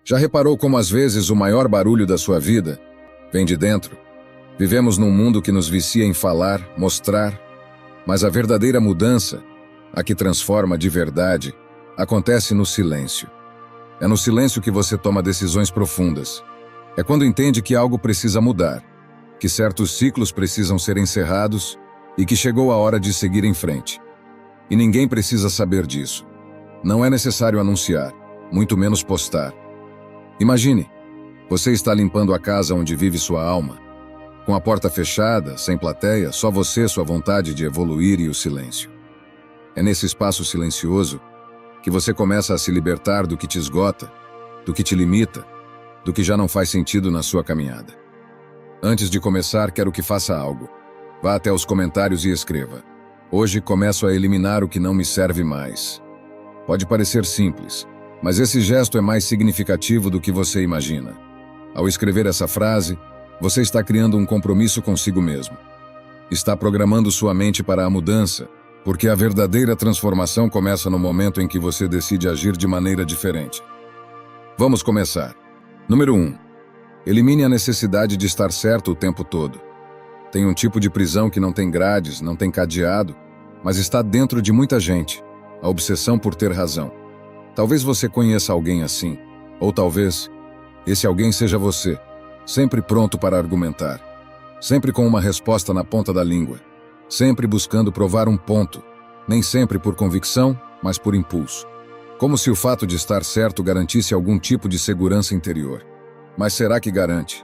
Já reparou como às vezes o maior barulho da sua vida vem de dentro? Vivemos num mundo que nos vicia em falar, mostrar, mas a verdadeira mudança, a que transforma de verdade, acontece no silêncio. É no silêncio que você toma decisões profundas. É quando entende que algo precisa mudar, que certos ciclos precisam ser encerrados e que chegou a hora de seguir em frente. E ninguém precisa saber disso. Não é necessário anunciar, muito menos postar. Imagine, você está limpando a casa onde vive sua alma. Com a porta fechada, sem plateia, só você, sua vontade de evoluir e o silêncio. É nesse espaço silencioso que você começa a se libertar do que te esgota, do que te limita, do que já não faz sentido na sua caminhada. Antes de começar, quero que faça algo. Vá até os comentários e escreva: hoje começo a eliminar o que não me serve mais. Pode parecer simples, mas esse gesto é mais significativo do que você imagina. Ao escrever essa frase, você está criando um compromisso consigo mesmo. Está programando sua mente para a mudança, porque a verdadeira transformação começa no momento em que você decide agir de maneira diferente. Vamos começar. Número 1. Elimine a necessidade de estar certo o tempo todo. Tem um tipo de prisão que não tem grades, não tem cadeado, mas está dentro de muita gente, a obsessão por ter razão. Talvez você conheça alguém assim, ou talvez esse alguém seja você, sempre pronto para argumentar, sempre com uma resposta na ponta da língua, sempre buscando provar um ponto, nem sempre por convicção, mas por impulso. Como se o fato de estar certo garantisse algum tipo de segurança interior. Mas será que garante?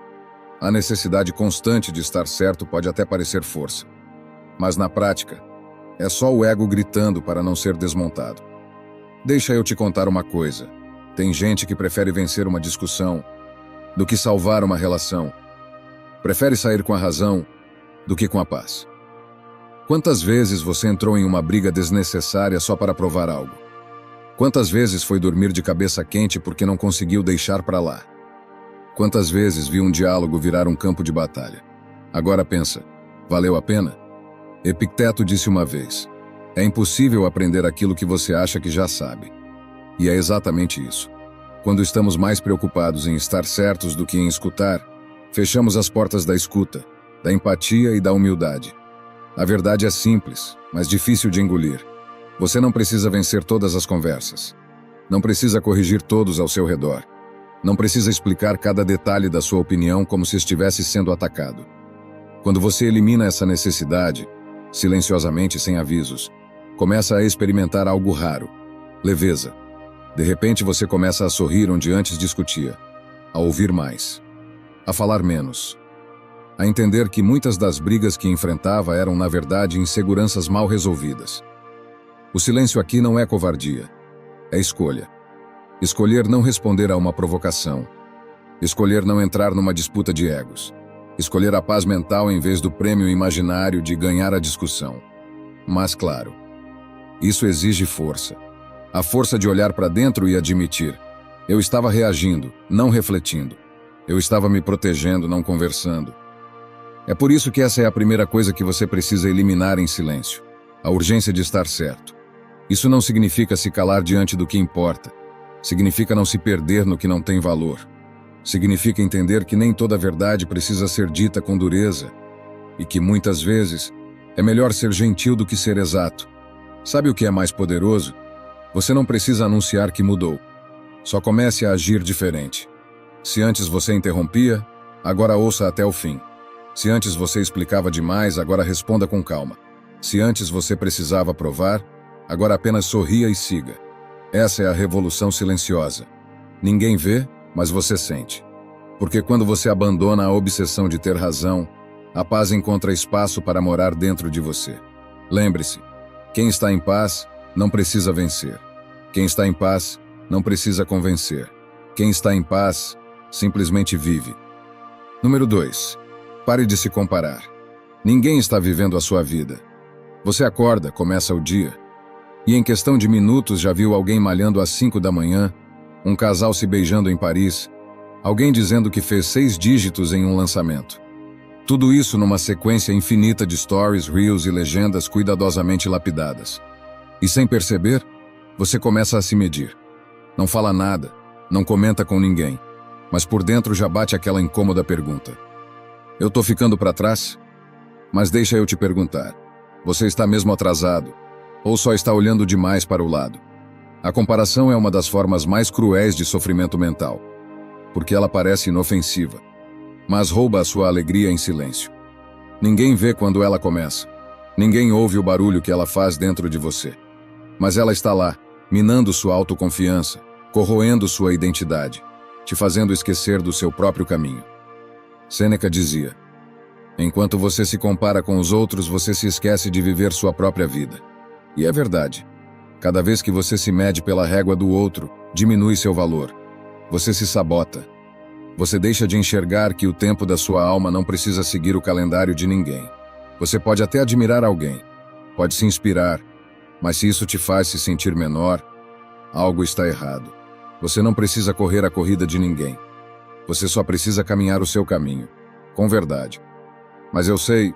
A necessidade constante de estar certo pode até parecer força, mas na prática, é só o ego gritando para não ser desmontado. Deixa eu te contar uma coisa. Tem gente que prefere vencer uma discussão do que salvar uma relação. Prefere sair com a razão do que com a paz. Quantas vezes você entrou em uma briga desnecessária só para provar algo? Quantas vezes foi dormir de cabeça quente porque não conseguiu deixar para lá? Quantas vezes viu um diálogo virar um campo de batalha? Agora pensa, valeu a pena? Epicteto disse uma vez: é impossível aprender aquilo que você acha que já sabe. E é exatamente isso. Quando estamos mais preocupados em estar certos do que em escutar, fechamos as portas da escuta, da empatia e da humildade. A verdade é simples, mas difícil de engolir. Você não precisa vencer todas as conversas. Não precisa corrigir todos ao seu redor. Não precisa explicar cada detalhe da sua opinião como se estivesse sendo atacado. Quando você elimina essa necessidade, silenciosamente, sem avisos, começa a experimentar algo raro: leveza. De repente você começa a sorrir onde antes discutia, a ouvir mais, a falar menos, a entender que muitas das brigas que enfrentava eram, na verdade, inseguranças mal resolvidas. O silêncio aqui não é covardia, é escolha. Escolher não responder a uma provocação. Escolher não entrar numa disputa de egos. Escolher a paz mental em vez do prêmio imaginário de ganhar a discussão. Mas, claro, isso exige força. A força de olhar para dentro e admitir: eu estava reagindo, não refletindo. Eu estava me protegendo, não conversando. É por isso que essa é a primeira coisa que você precisa eliminar em silêncio: a urgência de estar certo. Isso não significa se calar diante do que importa. Significa não se perder no que não tem valor. Significa entender que nem toda verdade precisa ser dita com dureza e que, muitas vezes, é melhor ser gentil do que ser exato. Sabe o que é mais poderoso? Você não precisa anunciar que mudou. Só comece a agir diferente. Se antes você interrompia, agora ouça até o fim. Se antes você explicava demais, agora responda com calma. Se antes você precisava provar, agora apenas sorria e siga. Essa é a revolução silenciosa. Ninguém vê, mas você sente. Porque quando você abandona a obsessão de ter razão, a paz encontra espaço para morar dentro de você. Lembre-se, quem está em paz não precisa vencer. Quem está em paz não precisa convencer. Quem está em paz simplesmente vive. Número 2. Pare de se comparar. Ninguém está vivendo a sua vida. Você acorda, começa o dia, e em questão de minutos já viu alguém malhando às 5 da manhã, um casal se beijando em Paris, alguém dizendo que fez 6 dígitos em um lançamento. Tudo isso numa sequência infinita de stories, reels e legendas cuidadosamente lapidadas. E sem perceber, você começa a se medir. Não fala nada, Não comenta com ninguém, mas por dentro já bate aquela incômoda pergunta: eu tô ficando para trás? Mas deixa eu te perguntar, você está mesmo atrasado? Ou só está olhando demais para o lado? A comparação é uma das formas mais cruéis de sofrimento mental, porque ela parece inofensiva, mas rouba a sua alegria em silêncio. Ninguém vê quando ela começa. Ninguém ouve o barulho que ela faz dentro de você. Mas ela está lá, minando sua autoconfiança, corroendo sua identidade, te fazendo esquecer do seu próprio caminho. Sêneca dizia: enquanto você se compara com os outros, você se esquece de viver sua própria vida. E é verdade. Cada vez que você se mede pela régua do outro, diminui seu valor. Você se sabota. Você deixa de enxergar que o tempo da sua alma não precisa seguir o calendário de ninguém. Você pode até admirar alguém, pode se inspirar, mas se isso te faz se sentir menor, algo está errado. Você não precisa correr a corrida de ninguém. Você só precisa caminhar o seu caminho, com verdade. Mas eu sei,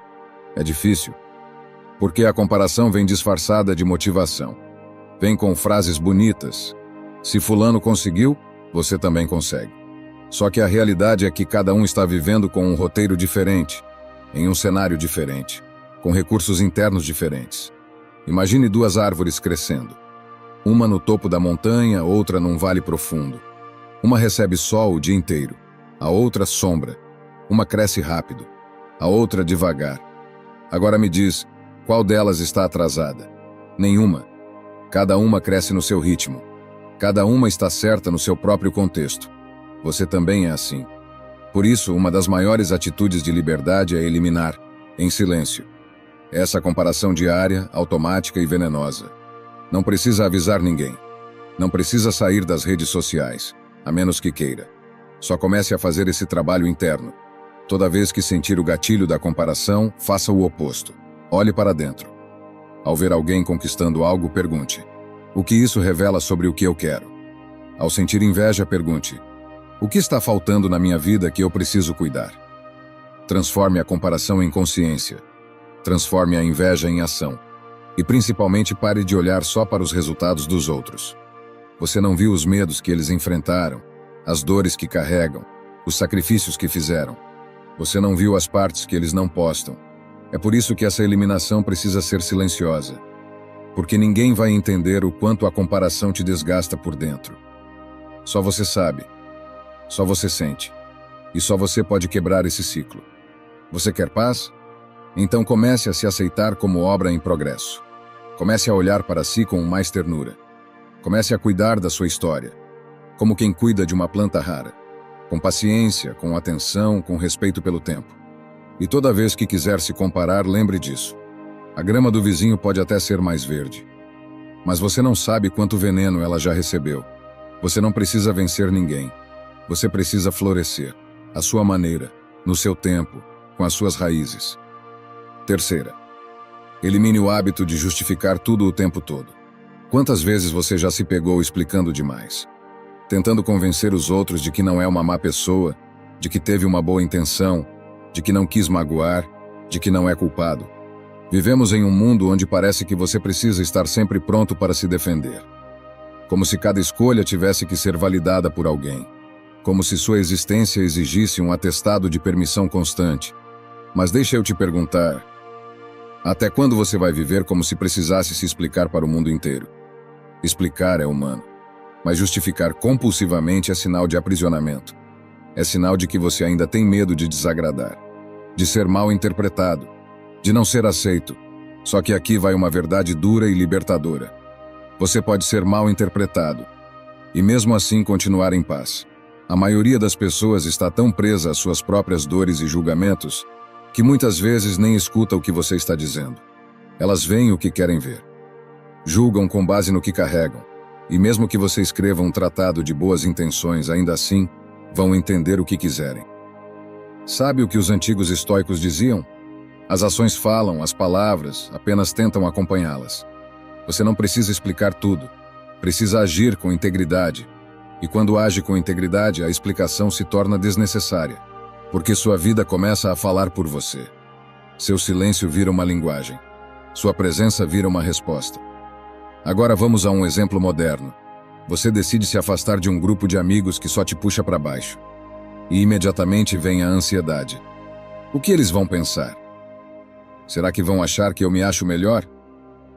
é difícil, porque a comparação vem disfarçada de motivação. Vem com frases bonitas. Se fulano conseguiu, você também consegue. Só que a realidade é que cada um está vivendo com um roteiro diferente, em um cenário diferente, com recursos internos diferentes. Imagine duas árvores crescendo. Uma no topo da montanha, outra num vale profundo. Uma recebe sol o dia inteiro, a outra sombra. Uma cresce rápido, a outra devagar. Agora me diz, qual delas está atrasada? Nenhuma. Cada uma cresce no seu ritmo. Cada uma está certa no seu próprio contexto. Você também é assim. Por isso, uma das maiores atitudes de liberdade é eliminar, em silêncio, essa comparação diária, automática e venenosa. Não precisa avisar ninguém. Não precisa sair das redes sociais, a menos que queira. Só comece a fazer esse trabalho interno. Toda vez que sentir o gatilho da comparação, faça o oposto. Olhe para dentro. Ao ver alguém conquistando algo, pergunte: o que isso revela sobre o que eu quero? Ao sentir inveja, pergunte: o que está faltando na minha vida que eu preciso cuidar? Transforme a comparação em consciência. Transforme a inveja em ação. E principalmente pare de olhar só para os resultados dos outros. Você não viu os medos que eles enfrentaram, as dores que carregam, os sacrifícios que fizeram. Você não viu as partes que eles não postam. É por isso que essa eliminação precisa ser silenciosa. Porque ninguém vai entender o quanto a comparação te desgasta por dentro. Só você sabe. Só você sente. E só você pode quebrar esse ciclo. Você quer paz? Então comece a se aceitar como obra em progresso. Comece a olhar para si com mais ternura. Comece a cuidar da sua história, como quem cuida de uma planta rara. Com paciência, com atenção, com respeito pelo tempo. E toda vez que quiser se comparar, lembre disso. A grama do vizinho pode até ser mais verde, mas você não sabe quanto veneno ela já recebeu. Você não precisa vencer ninguém. Você precisa florescer, à sua maneira, no seu tempo, com as suas raízes. Terceira, elimine o hábito de justificar tudo o tempo todo. Quantas vezes você já se pegou explicando demais? Tentando convencer os outros de que não é uma má pessoa, de que teve uma boa intenção, de que não quis magoar, de que não é culpado. Vivemos em um mundo onde parece que você precisa estar sempre pronto para se defender. Como se cada escolha tivesse que ser validada por alguém. Como se sua existência exigisse um atestado de permissão constante. Mas deixa eu te perguntar, até quando você vai viver como se precisasse se explicar para o mundo inteiro? Explicar é humano, mas justificar compulsivamente é sinal de aprisionamento. É sinal de que você ainda tem medo de desagradar, de ser mal interpretado, de não ser aceito. Só que aqui vai uma verdade dura e libertadora. Você pode ser mal interpretado e mesmo assim continuar em paz. A maioria das pessoas está tão presa às suas próprias dores e julgamentos que muitas vezes nem escuta o que você está dizendo. Elas veem o que querem ver. Julgam com base no que carregam. E mesmo que você escreva um tratado de boas intenções, ainda assim, vão entender o que quiserem. Sabe o que os antigos estoicos diziam? As ações falam, as palavras apenas tentam acompanhá-las. Você não precisa explicar tudo. Precisa agir com integridade. E quando age com integridade, a explicação se torna desnecessária. Porque sua vida começa a falar por você. Seu silêncio vira uma linguagem. Sua presença vira uma resposta. Agora vamos a um exemplo moderno. Você decide se afastar de um grupo de amigos que só te puxa para baixo. E imediatamente vem a ansiedade. O que eles vão pensar? Será que vão achar que eu me acho melhor?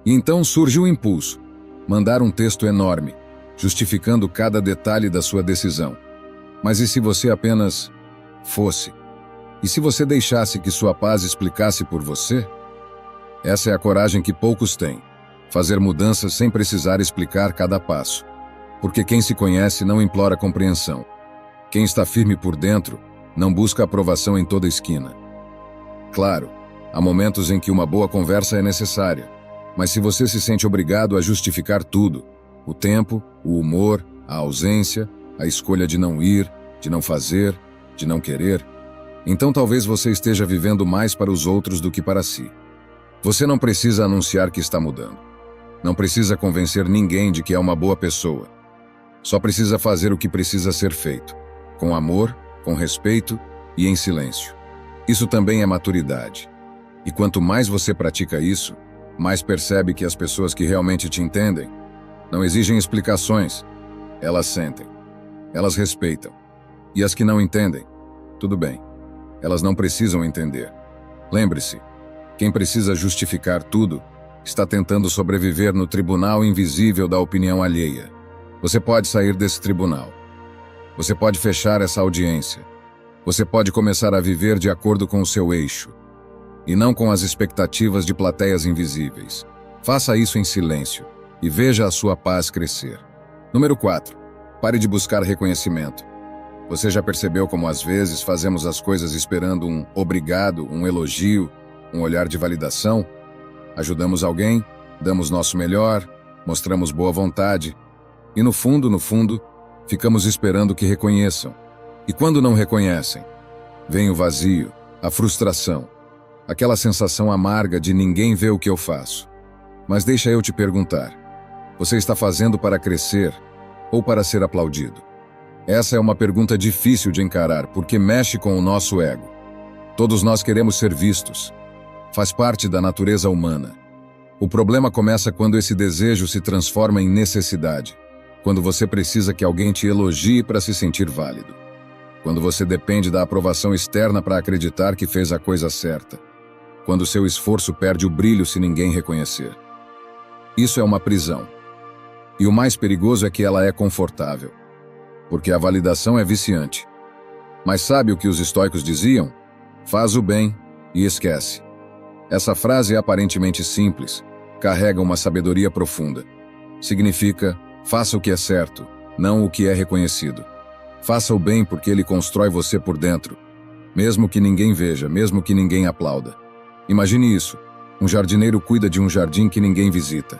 E então surge o impulso. Mandar um texto enorme, justificando cada detalhe da sua decisão. Mas e se você apenas fosse? E se você deixasse que sua paz explicasse por você? Essa é a coragem que poucos têm. Fazer mudanças sem precisar explicar cada passo. Porque quem se conhece não implora compreensão. Quem está firme por dentro não busca aprovação em toda esquina. Claro, há momentos em que uma boa conversa é necessária, mas se você se sente obrigado a justificar tudo, o tempo, o humor, a ausência, a escolha de não ir, de não fazer, de não querer, então talvez você esteja vivendo mais para os outros do que para si. Você não precisa anunciar que está mudando. Não precisa convencer ninguém de que é uma boa pessoa. Só precisa fazer o que precisa ser feito, com amor, com respeito e em silêncio. Isso também é maturidade. E quanto mais você pratica isso, mais percebe que as pessoas que realmente te entendem não exigem explicações, elas sentem, elas respeitam. E as que não entendem, tudo bem, elas não precisam entender. Lembre-se, quem precisa justificar tudo está tentando sobreviver no tribunal invisível da opinião alheia. Você pode sair desse tribunal. Você pode fechar essa audiência. Você pode começar a viver de acordo com o seu eixo, e não com as expectativas de plateias invisíveis. Faça isso em silêncio e veja a sua paz crescer. Número 4. Pare de buscar reconhecimento. Você já percebeu como às vezes fazemos as coisas esperando um obrigado, um elogio, um olhar de validação? Ajudamos alguém, damos nosso melhor, mostramos boa vontade, e no fundo, ficamos esperando que reconheçam. E quando não reconhecem, vem o vazio, a frustração, aquela sensação amarga de ninguém vê o que eu faço. Mas deixa eu te perguntar, você está fazendo para crescer ou para ser aplaudido? Essa é uma pergunta difícil de encarar porque mexe com o nosso ego. Todos nós queremos ser vistos. Faz parte da natureza humana. O problema começa quando esse desejo se transforma em necessidade. Quando você precisa que alguém te elogie para se sentir válido. Quando você depende da aprovação externa para acreditar que fez a coisa certa. Quando seu esforço perde o brilho se ninguém reconhecer. Isso é uma prisão. E o mais perigoso é que ela é confortável. Porque a validação é viciante. Mas sabe o que os estoicos diziam? Faz o bem e esquece. Essa frase é aparentemente simples, carrega uma sabedoria profunda. Significa, faça o que é certo, não o que é reconhecido. Faça o bem porque ele constrói você por dentro, mesmo que ninguém veja, mesmo que ninguém aplauda. Imagine isso, um jardineiro cuida de um jardim que ninguém visita.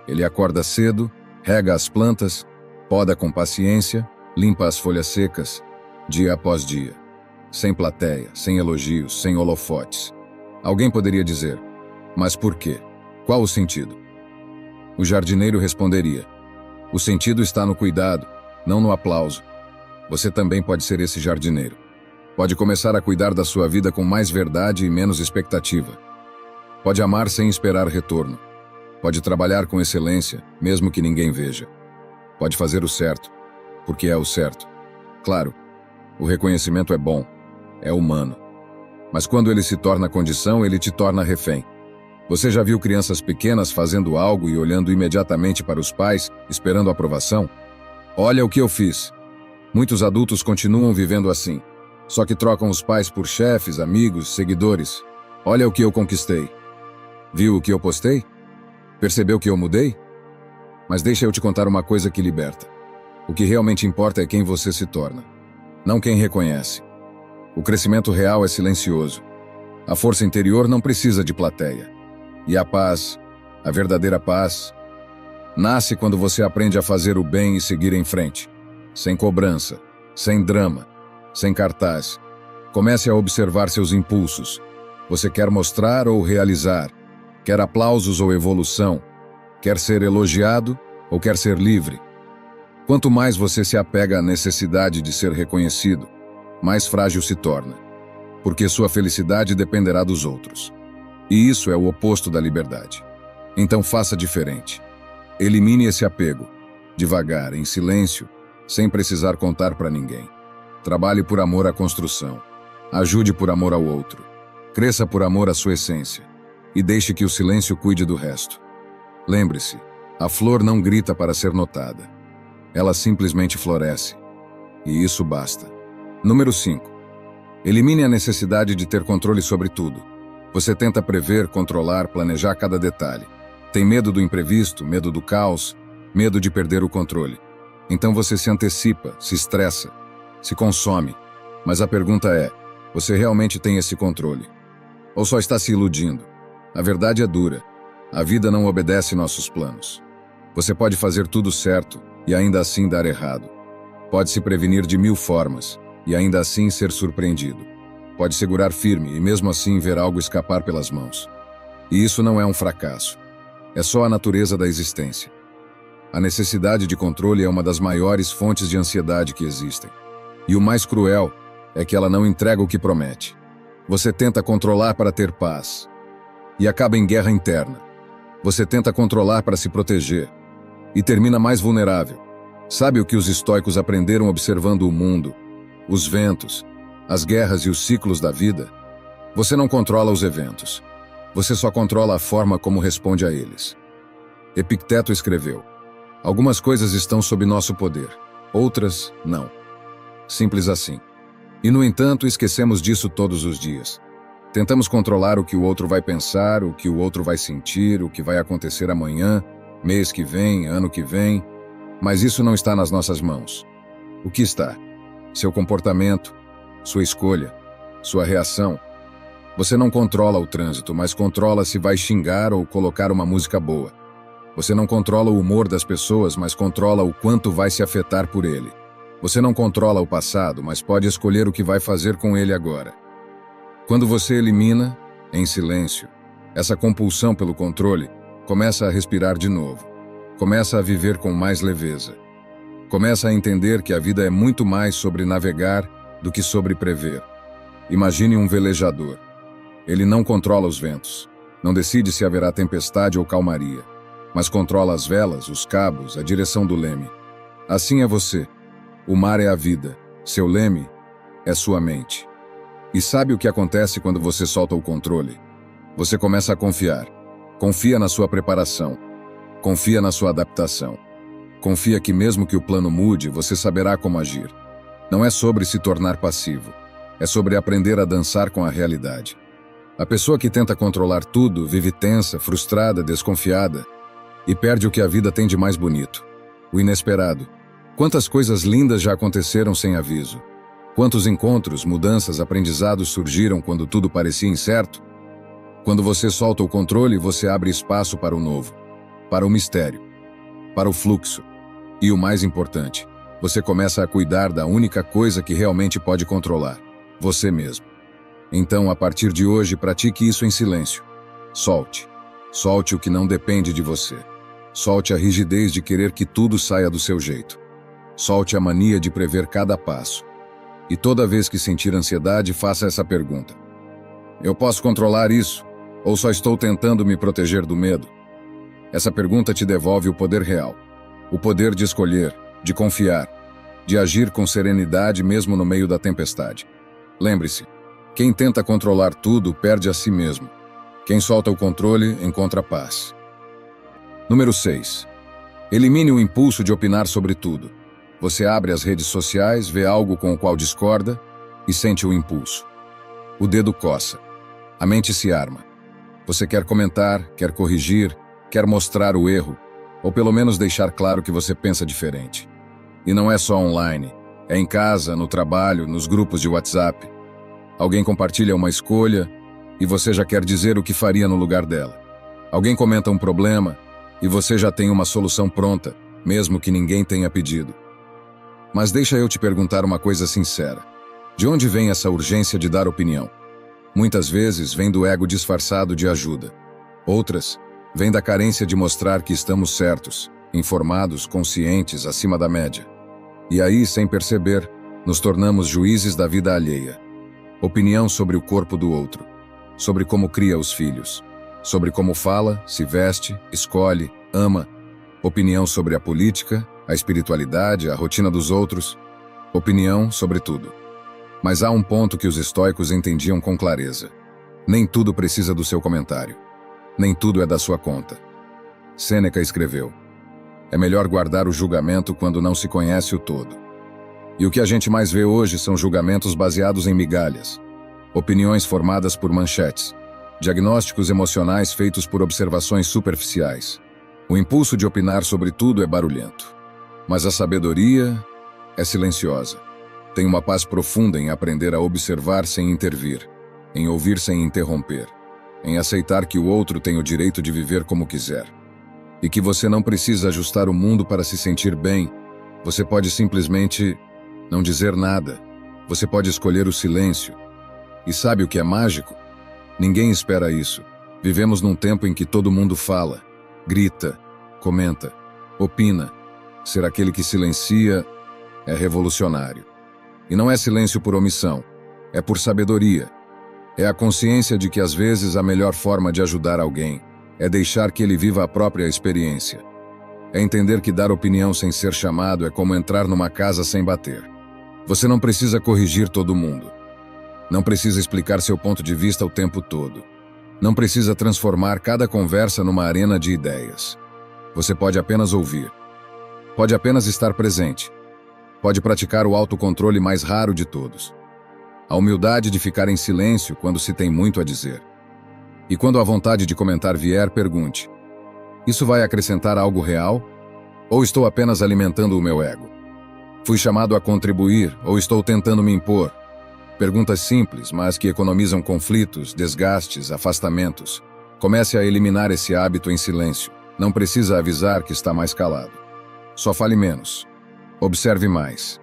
Ele acorda cedo, rega as plantas, poda com paciência, limpa as folhas secas, dia após dia. Sem plateia, sem elogios, sem holofotes. Alguém poderia dizer, mas por quê? Qual o sentido? O jardineiro responderia, o sentido está no cuidado, não no aplauso. Você também pode ser esse jardineiro. Pode começar a cuidar da sua vida com mais verdade e menos expectativa. Pode amar sem esperar retorno. Pode trabalhar com excelência, mesmo que ninguém veja. Pode fazer o certo, porque é o certo. Claro, o reconhecimento é bom, é humano. Mas quando ele se torna condição, ele te torna refém. Você já viu crianças pequenas fazendo algo e olhando imediatamente para os pais, esperando aprovação? Olha o que eu fiz. Muitos adultos continuam vivendo assim. Só que trocam os pais por chefes, amigos, seguidores. Olha o que eu conquistei. Viu o que eu postei? Percebeu que eu mudei? Mas deixa eu te contar uma coisa que liberta. O que realmente importa é quem você se torna, não quem reconhece. O crescimento real é silencioso. A força interior não precisa de plateia. E a paz, a verdadeira paz, nasce quando você aprende a fazer o bem e seguir em frente. Sem cobrança, sem drama, sem cartaz. Comece a observar seus impulsos. Você quer mostrar ou realizar? Quer aplausos ou evolução? Quer ser elogiado ou quer ser livre? Quanto mais você se apega à necessidade de ser reconhecido, mais frágil se torna, porque sua felicidade dependerá dos outros. E isso é o oposto da liberdade. Então faça diferente. Elimine esse apego. devagar, em silêncio, sem precisar contar para ninguém. Trabalhe por amor à construção. Ajude por amor ao outro. Cresça por amor à sua essência. E deixe que o silêncio cuide do resto. Lembre-se, a flor não grita para ser notada. Ela simplesmente floresce. E isso basta. Número 5. Elimine a necessidade de ter controle sobre tudo. Você tenta prever, controlar, planejar cada detalhe. Tem medo do imprevisto, medo do caos, medo de perder o controle. Então você se antecipa, se estressa, se consome. Mas a pergunta é, você realmente tem esse controle? Ou só está se iludindo? A verdade é dura. A vida não obedece nossos planos. Você pode fazer tudo certo e ainda assim dar errado. Pode se prevenir de 1000 formas e ainda assim ser surpreendido. Pode segurar firme e mesmo assim ver algo escapar pelas mãos. E isso não é um fracasso. É só a natureza da existência. A necessidade de controle é uma das maiores fontes de ansiedade que existem. E o mais cruel é que ela não entrega o que promete. Você tenta controlar para ter paz e acaba em guerra interna. Você tenta controlar para se proteger e termina mais vulnerável. Sabe o que os estoicos aprenderam observando o mundo, os ventos, as guerras e os ciclos da vida? Você não controla os eventos. Você só controla a forma como responde a eles. Epicteto escreveu: algumas coisas estão sob nosso poder, outras não. Simples assim. E, no entanto, esquecemos disso todos os dias. Tentamos controlar o que o outro vai pensar, o que o outro vai sentir, o que vai acontecer amanhã, mês que vem, ano que vem, mas isso não está nas nossas mãos. O que está? Seu comportamento, sua escolha, sua reação. Você não controla o trânsito, mas controla se vai xingar ou colocar uma música boa. Você não controla o humor das pessoas, mas controla o quanto vai se afetar por ele. Você não controla o passado, mas pode escolher o que vai fazer com ele agora. Quando você elimina, em silêncio, essa compulsão pelo controle, começa a respirar de novo. Começa a viver com mais leveza. Começa a entender que a vida é muito mais sobre navegar do que sobre prever. Imagine um velejador. Ele não controla os ventos. Não decide se haverá tempestade ou calmaria. Mas controla as velas, os cabos, a direção do leme. Assim é você. O mar é a vida. Seu leme é sua mente. E sabe o que acontece quando você solta o controle? Você começa a confiar. Confia na sua preparação. Confia na sua adaptação. Confia que mesmo que o plano mude, você saberá como agir. Não é sobre se tornar passivo. É sobre aprender a dançar com a realidade. A pessoa que tenta controlar tudo vive tensa, frustrada, desconfiada e perde o que a vida tem de mais bonito: o inesperado. Quantas coisas lindas já aconteceram sem aviso? Quantos encontros, mudanças, aprendizados surgiram quando tudo parecia incerto? Quando você solta o controle, você abre espaço para o novo, para o mistério, para o fluxo. E o mais importante, você começa a cuidar da única coisa que realmente pode controlar: você mesmo. Então, a partir de hoje, pratique isso em silêncio. Solte. Solte o que não depende de você. Solte a rigidez de querer que tudo saia do seu jeito. Solte a mania de prever cada passo. E toda vez que sentir ansiedade, faça essa pergunta: eu posso controlar isso? Ou só estou tentando me proteger do medo? Essa pergunta te devolve o poder real. O poder de escolher, de confiar, de agir com serenidade mesmo no meio da tempestade. Lembre-se, quem tenta controlar tudo perde a si mesmo. Quem solta o controle encontra paz. Número 6. Elimine o impulso de opinar sobre tudo. Você abre as redes sociais, vê algo com o qual discorda e sente o impulso. O dedo coça. A mente se arma. Você quer comentar, quer corrigir, quer mostrar o erro, ou pelo menos deixar claro que você pensa diferente. E não é só online. É em casa, no trabalho, nos grupos de WhatsApp. Alguém compartilha uma escolha e você já quer dizer o que faria no lugar dela. Alguém comenta um problema e você já tem uma solução pronta, mesmo que ninguém tenha pedido. Mas deixa eu te perguntar uma coisa sincera. De onde vem essa urgência de dar opinião? Muitas vezes vem do ego disfarçado de ajuda. Outras, vem da carência de mostrar que estamos certos, informados, conscientes, acima da média. E aí, sem perceber, nos tornamos juízes da vida alheia. Opinião sobre o corpo do outro, sobre como cria os filhos, sobre como fala, se veste, escolhe, ama. Opinião sobre a política, a espiritualidade, a rotina dos outros, opinião sobre tudo. Mas há um ponto que os estoicos entendiam com clareza. Nem tudo precisa do seu comentário. Nem tudo é da sua conta. Sêneca escreveu: é melhor guardar o julgamento quando não se conhece o todo. E o que a gente mais vê hoje são julgamentos baseados em migalhas, opiniões formadas por manchetes, diagnósticos emocionais feitos por observações superficiais. O impulso de opinar sobre tudo é barulhento. Mas a sabedoria é silenciosa. Tem uma paz profunda em aprender a observar sem intervir, em ouvir sem interromper, em aceitar que o outro tem o direito de viver como quiser. E que você não precisa ajustar o mundo para se sentir bem. Você pode simplesmente não dizer nada. Você pode escolher o silêncio. E sabe o que é mágico? Ninguém espera isso. Vivemos num tempo em que todo mundo fala, grita, comenta, opina. Ser aquele que silencia é revolucionário. E não é silêncio por omissão, é por sabedoria. É a consciência de que às vezes a melhor forma de ajudar alguém é deixar que ele viva a própria experiência. É entender que dar opinião sem ser chamado é como entrar numa casa sem bater. Você não precisa corrigir todo mundo. Não precisa explicar seu ponto de vista o tempo todo. Não precisa transformar cada conversa numa arena de ideias. Você pode apenas ouvir. Pode apenas estar presente. Pode praticar o autocontrole mais raro de todos. A humildade de ficar em silêncio quando se tem muito a dizer. E quando a vontade de comentar vier, pergunte: isso vai acrescentar algo real? Ou estou apenas alimentando o meu ego? Fui chamado a contribuir ou estou tentando me impor? Perguntas simples, mas que economizam conflitos, desgastes, afastamentos. Comece a eliminar esse hábito em silêncio. Não precisa avisar que está mais calado. Só fale menos. Observe mais.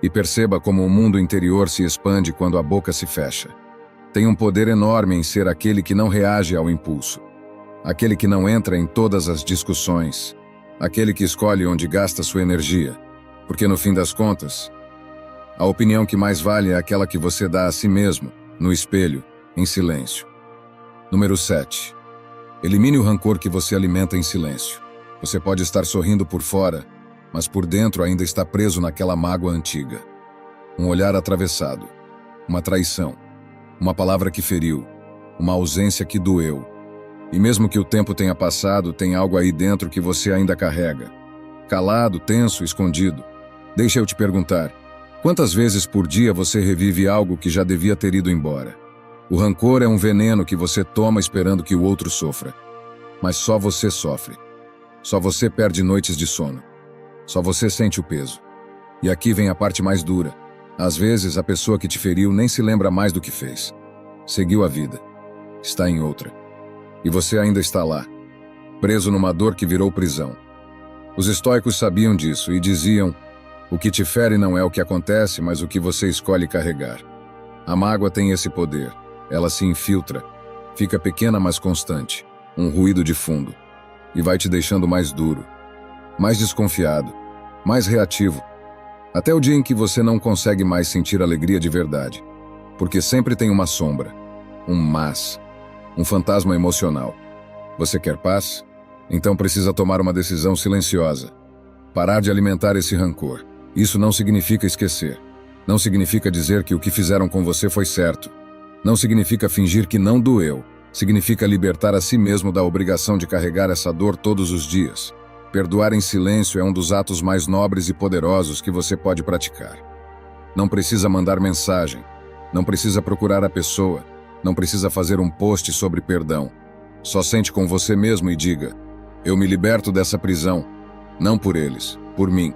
E perceba como o mundo interior se expande quando a boca se fecha. Tem um poder enorme em ser aquele que não reage ao impulso. Aquele que não entra em todas as discussões. Aquele que escolhe onde gasta sua energia. Porque no fim das contas, a opinião que mais vale é aquela que você dá a si mesmo, no espelho, em silêncio. Número 7. Elimine o rancor que você alimenta em silêncio. Você pode estar sorrindo por fora, mas por dentro ainda está preso naquela mágoa antiga. Um olhar atravessado, uma traição, uma palavra que feriu, uma ausência que doeu. E mesmo que o tempo tenha passado, tem algo aí dentro que você ainda carrega. Calado, tenso, escondido. Deixa eu te perguntar, quantas vezes por dia você revive algo que já devia ter ido embora? O rancor é um veneno que você toma esperando que o outro sofra. Mas só você sofre. Só você perde noites de sono. Só você sente o peso. E aqui vem a parte mais dura. Às vezes, a pessoa que te feriu nem se lembra mais do que fez. Seguiu a vida. Está em outra. E você ainda está lá, preso numa dor que virou prisão. Os estoicos sabiam disso e diziam: o que te fere não é o que acontece, mas o que você escolhe carregar. A mágoa tem esse poder. Ela se infiltra. Fica pequena, mas constante. Um ruído de fundo. E vai te deixando mais duro, mais desconfiado, mais reativo. Até o dia em que você não consegue mais sentir alegria de verdade. Porque sempre tem uma sombra, um mas, um fantasma emocional. Você quer paz? Então precisa tomar uma decisão silenciosa. Parar de alimentar esse rancor. Isso não significa esquecer. Não significa dizer que o que fizeram com você foi certo. Não significa fingir que não doeu. Significa libertar a si mesmo da obrigação de carregar essa dor todos os dias. Perdoar em silêncio é um dos atos mais nobres e poderosos que você pode praticar. Não precisa mandar mensagem. Não precisa procurar a pessoa. Não precisa fazer um post sobre perdão. Só sente com você mesmo e diga: eu me liberto dessa prisão. Não por eles, por mim.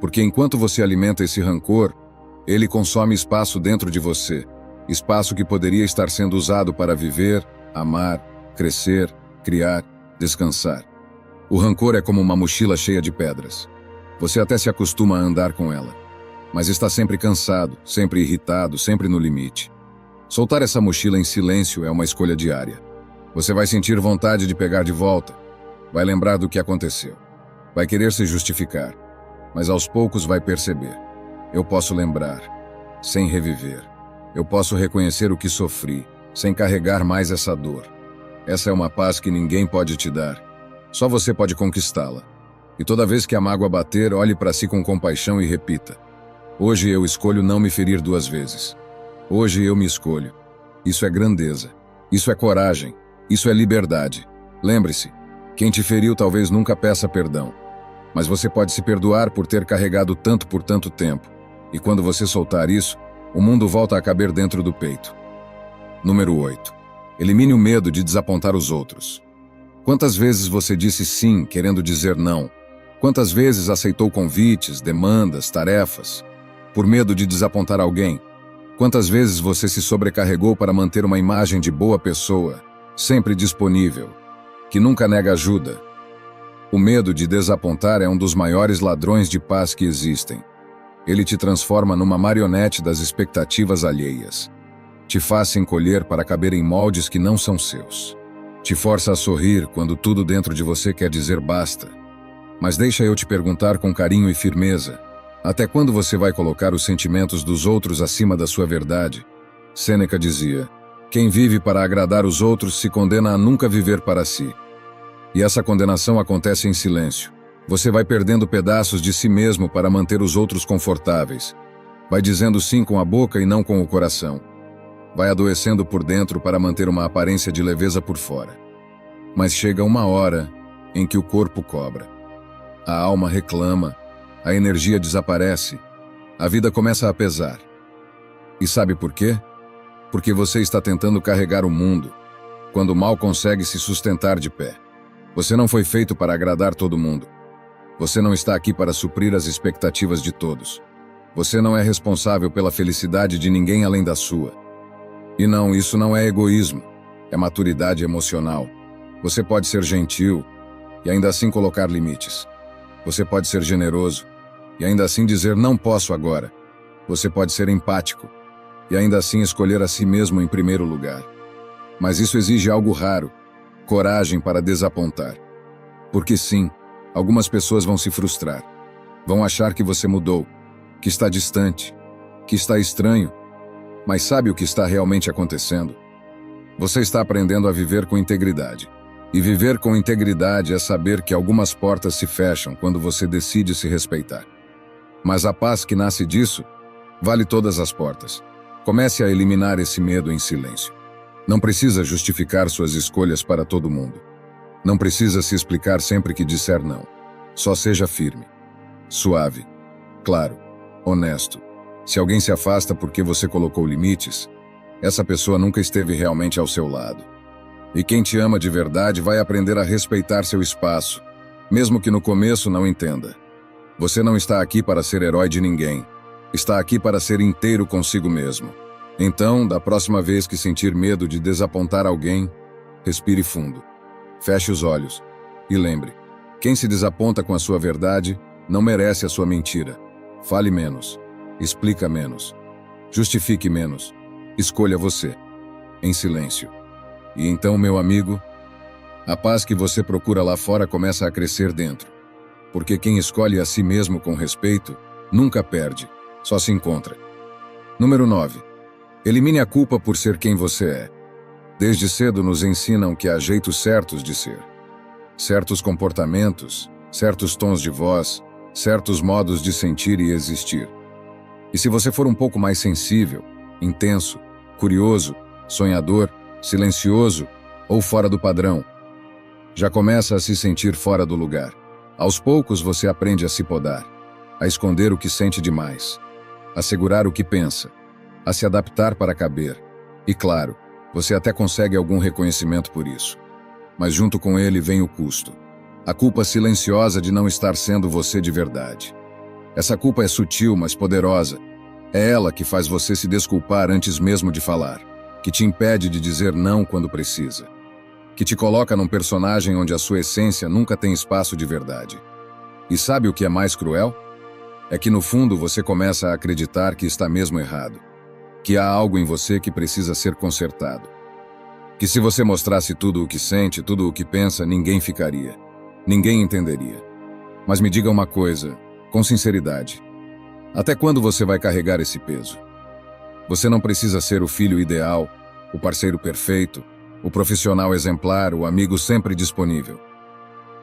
Porque enquanto você alimenta esse rancor, ele consome espaço dentro de você. Espaço que poderia estar sendo usado para viver, amar, crescer, criar, descansar. O rancor é como uma mochila cheia de pedras. Você até se acostuma a andar com ela, mas está sempre cansado, sempre irritado, sempre no limite. Soltar essa mochila em silêncio é uma escolha diária. Você vai sentir vontade de pegar de volta, vai lembrar do que aconteceu, vai querer se justificar, mas aos poucos vai perceber: eu posso lembrar, sem reviver. Eu posso reconhecer o que sofri, sem carregar mais essa dor. Essa é uma paz que ninguém pode te dar. Só você pode conquistá-la. E toda vez que a mágoa bater, olhe para si com compaixão e repita: hoje eu escolho não me ferir 2 vezes. Hoje eu me escolho. Isso é grandeza. Isso é coragem. Isso é liberdade. Lembre-se, quem te feriu talvez nunca peça perdão. Mas você pode se perdoar por ter carregado tanto por tanto tempo. E quando você soltar isso, o mundo volta a caber dentro do peito. Número 8. Elimine o medo de desapontar os outros. Quantas vezes você disse sim, querendo dizer não? Quantas vezes aceitou convites, demandas, tarefas, por medo de desapontar alguém? Quantas vezes você se sobrecarregou para manter uma imagem de boa pessoa, sempre disponível, que nunca nega ajuda? O medo de desapontar é um dos maiores ladrões de paz que existem. Ele te transforma numa marionete das expectativas alheias. Te faz se encolher para caber em moldes que não são seus. Te força a sorrir quando tudo dentro de você quer dizer basta. Mas deixa eu te perguntar com carinho e firmeza: até quando você vai colocar os sentimentos dos outros acima da sua verdade? Sêneca dizia: quem vive para agradar os outros se condena a nunca viver para si. E essa condenação acontece em silêncio. Você vai perdendo pedaços de si mesmo para manter os outros confortáveis. Vai dizendo sim com a boca e não com o coração. Vai adoecendo por dentro para manter uma aparência de leveza por fora. Mas chega uma hora em que o corpo cobra. A alma reclama, a energia desaparece, a vida começa a pesar. E sabe por quê? Porque você está tentando carregar o mundo, quando mal consegue se sustentar de pé. Você não foi feito para agradar todo mundo. Você não está aqui para suprir as expectativas de todos. Você não é responsável pela felicidade de ninguém além da sua. E não, isso não é egoísmo, é maturidade emocional. Você pode ser gentil e ainda assim colocar limites. Você pode ser generoso e ainda assim dizer não posso agora. Você pode ser empático e ainda assim escolher a si mesmo em primeiro lugar. Mas isso exige algo raro: coragem para desapontar. Porque sim, algumas pessoas vão se frustrar. Vão achar que você mudou, que está distante, que está estranho. Mas sabe o que está realmente acontecendo? Você está aprendendo a viver com integridade. E viver com integridade é saber que algumas portas se fecham quando você decide se respeitar. Mas a paz que nasce disso vale todas as portas. Comece a eliminar esse medo em silêncio. Não precisa justificar suas escolhas para todo mundo. Não precisa se explicar sempre que disser não. Só seja firme, suave, claro, honesto. Se alguém se afasta porque você colocou limites, essa pessoa nunca esteve realmente ao seu lado. E quem te ama de verdade vai aprender a respeitar seu espaço, mesmo que no começo não entenda. Você não está aqui para ser herói de ninguém. Está aqui para ser inteiro consigo mesmo. Então, da próxima vez que sentir medo de desapontar alguém, respire fundo. Feche os olhos e lembre: quem se desaponta com a sua verdade não merece a sua mentira. Fale menos, explica menos, justifique menos, escolha você, em silêncio. E então, meu amigo, a paz que você procura lá fora começa a crescer dentro. Porque quem escolhe a si mesmo com respeito nunca perde, só se encontra. Número 9. Elimine a culpa por ser quem você é. Desde cedo nos ensinam que há jeitos certos de ser. Certos comportamentos, certos tons de voz, certos modos de sentir e existir. E se você for um pouco mais sensível, intenso, curioso, sonhador, silencioso ou fora do padrão, já começa a se sentir fora do lugar. Aos poucos você aprende a se podar, a esconder o que sente demais, a segurar o que pensa, a se adaptar para caber. E claro, você até consegue algum reconhecimento por isso. Mas junto com ele vem o custo. A culpa silenciosa de não estar sendo você de verdade. Essa culpa é sutil, mas poderosa. É ela que faz você se desculpar antes mesmo de falar, que te impede de dizer não quando precisa, que te coloca num personagem onde a sua essência nunca tem espaço de verdade. E sabe o que é mais cruel? É que no fundo você começa a acreditar que está mesmo errado, que há algo em você que precisa ser consertado. Que se você mostrasse tudo o que sente, tudo o que pensa, ninguém ficaria, ninguém entenderia. Mas me diga uma coisa, com sinceridade: até quando você vai carregar esse peso? Você não precisa ser o filho ideal, o parceiro perfeito, o profissional exemplar, o amigo sempre disponível.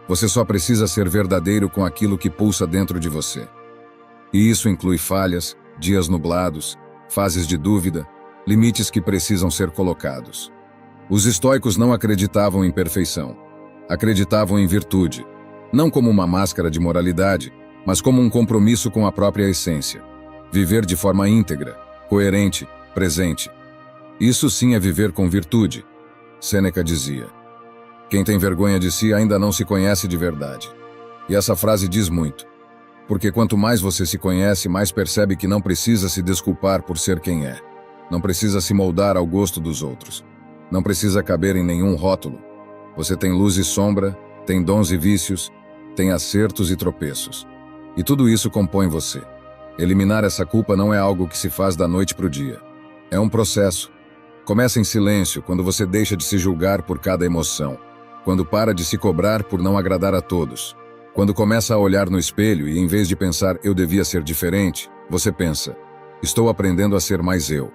Você só precisa ser verdadeiro com aquilo que pulsa dentro de você. E isso inclui falhas, dias nublados, fases de dúvida, limites que precisam ser colocados. Os estoicos não acreditavam em perfeição. Acreditavam em virtude, não como uma máscara de moralidade, mas como um compromisso com a própria essência. Viver de forma íntegra, coerente, presente. Isso sim é viver com virtude. Sêneca dizia: quem tem vergonha de si ainda não se conhece de verdade. E essa frase diz muito. Porque quanto mais você se conhece, mais percebe que não precisa se desculpar por ser quem é. Não precisa se moldar ao gosto dos outros. Não precisa caber em nenhum rótulo. Você tem luz e sombra, tem dons e vícios, tem acertos e tropeços. E tudo isso compõe você. Eliminar essa culpa não é algo que se faz da noite para o dia. É um processo. Começa em silêncio, quando você deixa de se julgar por cada emoção. Quando para de se cobrar por não agradar a todos. Quando começa a olhar no espelho e, em vez de pensar eu devia ser diferente, você pensa: estou aprendendo a ser mais eu.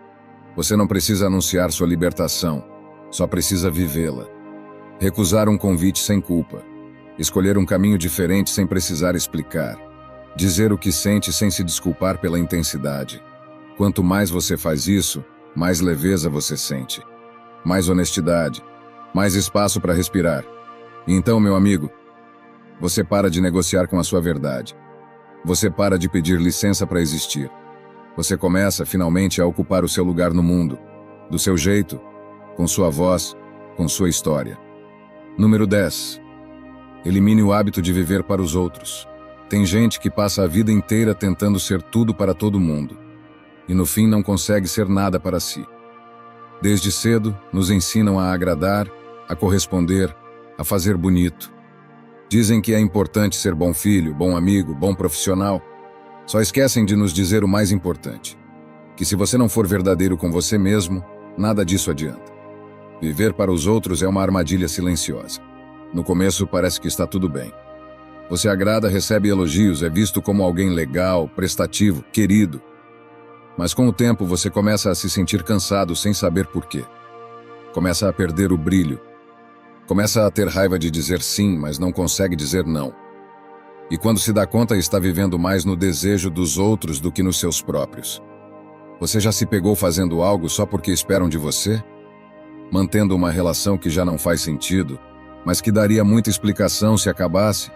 Você não precisa anunciar sua libertação, só precisa vivê-la. Recusar um convite sem culpa. Escolher um caminho diferente sem precisar explicar. Dizer o que sente sem se desculpar pela intensidade. Quanto mais você faz isso, mais leveza você sente. Mais honestidade. Mais espaço para respirar. E então, meu amigo, você para de negociar com a sua verdade. Você para de pedir licença para existir. Você começa, finalmente, a ocupar o seu lugar no mundo. Do seu jeito, com sua voz, com sua história. Número 10. Elimine o hábito de viver para os outros. Tem gente que passa a vida inteira tentando ser tudo para todo mundo. E no fim não consegue ser nada para si. Desde cedo, nos ensinam a agradar, a corresponder, a fazer bonito. Dizem que é importante ser bom filho, bom amigo, bom profissional. Só esquecem de nos dizer o mais importante: que se você não for verdadeiro com você mesmo, nada disso adianta. Viver para os outros é uma armadilha silenciosa. No começo parece que está tudo bem. Você agrada, recebe elogios, é visto como alguém legal, prestativo, querido. Mas com o tempo você começa a se sentir cansado sem saber por quê. Começa a perder o brilho. Começa a ter raiva de dizer sim, mas não consegue dizer não. E quando se dá conta, está vivendo mais no desejo dos outros do que nos seus próprios. Você já se pegou fazendo algo só porque esperam de você? Mantendo uma relação que já não faz sentido, mas que daria muita explicação se acabasse?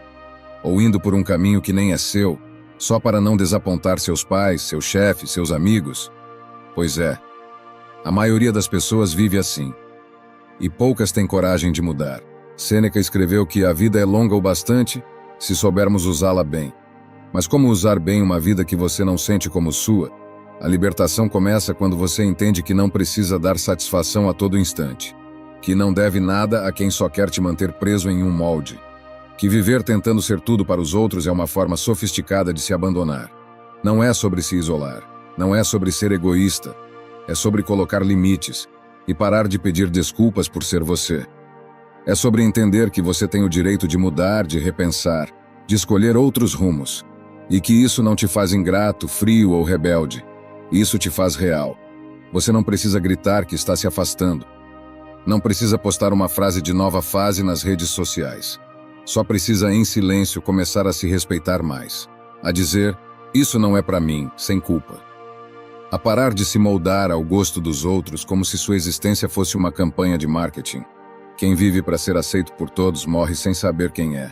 Ou indo por um caminho que nem é seu, só para não desapontar seus pais, seu chefe, seus amigos? Pois é, a maioria das pessoas vive assim. E poucas têm coragem de mudar. Sêneca escreveu que a vida é longa o bastante se soubermos usá-la bem. Mas como usar bem uma vida que você não sente como sua? A libertação começa quando você entende que não precisa dar satisfação a todo instante. Que não deve nada a quem só quer te manter preso em um molde. Que viver tentando ser tudo para os outros é uma forma sofisticada de se abandonar. Não é sobre se isolar. Não é sobre ser egoísta. É sobre colocar limites e parar de pedir desculpas por ser você. É sobre entender que você tem o direito de mudar, de repensar, de escolher outros rumos. E que isso não te faz ingrato, frio ou rebelde. Isso te faz real. Você não precisa gritar que está se afastando. Não precisa postar uma frase de nova fase nas redes sociais. Só precisa, em silêncio, começar a se respeitar mais. A dizer: isso não é para mim, sem culpa. A parar de se moldar ao gosto dos outros como se sua existência fosse uma campanha de marketing. Quem vive para ser aceito por todos morre sem saber quem é.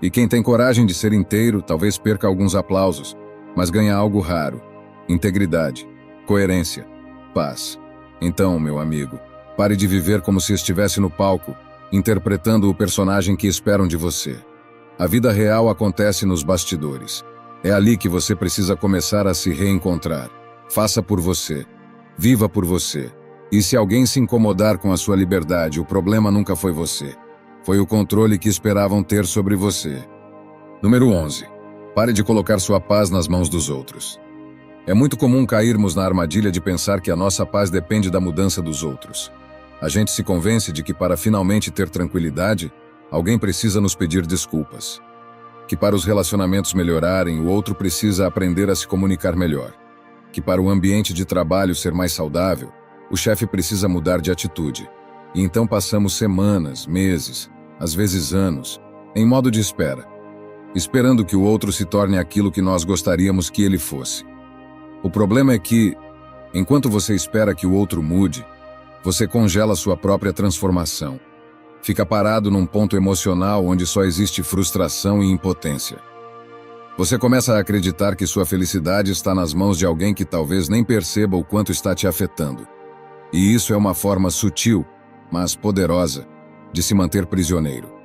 E quem tem coragem de ser inteiro talvez perca alguns aplausos, mas ganha algo raro: integridade, coerência, paz. Então, meu amigo, pare de viver como se estivesse no palco, interpretando o personagem que esperam de você. A vida real acontece nos bastidores. É ali que você precisa começar a se reencontrar. Faça por você. Viva por você. E se alguém se incomodar com a sua liberdade, o problema nunca foi você. Foi o controle que esperavam ter sobre você. Número 11. Pare de colocar sua paz nas mãos dos outros. É muito comum cairmos na armadilha de pensar que a nossa paz depende da mudança dos outros. A gente se convence de que para finalmente ter tranquilidade, alguém precisa nos pedir desculpas. Que para os relacionamentos melhorarem, o outro precisa aprender a se comunicar melhor. Que para o ambiente de trabalho ser mais saudável, o chefe precisa mudar de atitude. E então passamos semanas, meses, às vezes anos, em modo de espera, esperando que o outro se torne aquilo que nós gostaríamos que ele fosse. O problema é que, enquanto você espera que o outro mude, você congela sua própria transformação. Fica parado num ponto emocional onde só existe frustração e impotência. Você começa a acreditar que sua felicidade está nas mãos de alguém que talvez nem perceba o quanto está te afetando. E isso é uma forma sutil, mas poderosa, de se manter prisioneiro.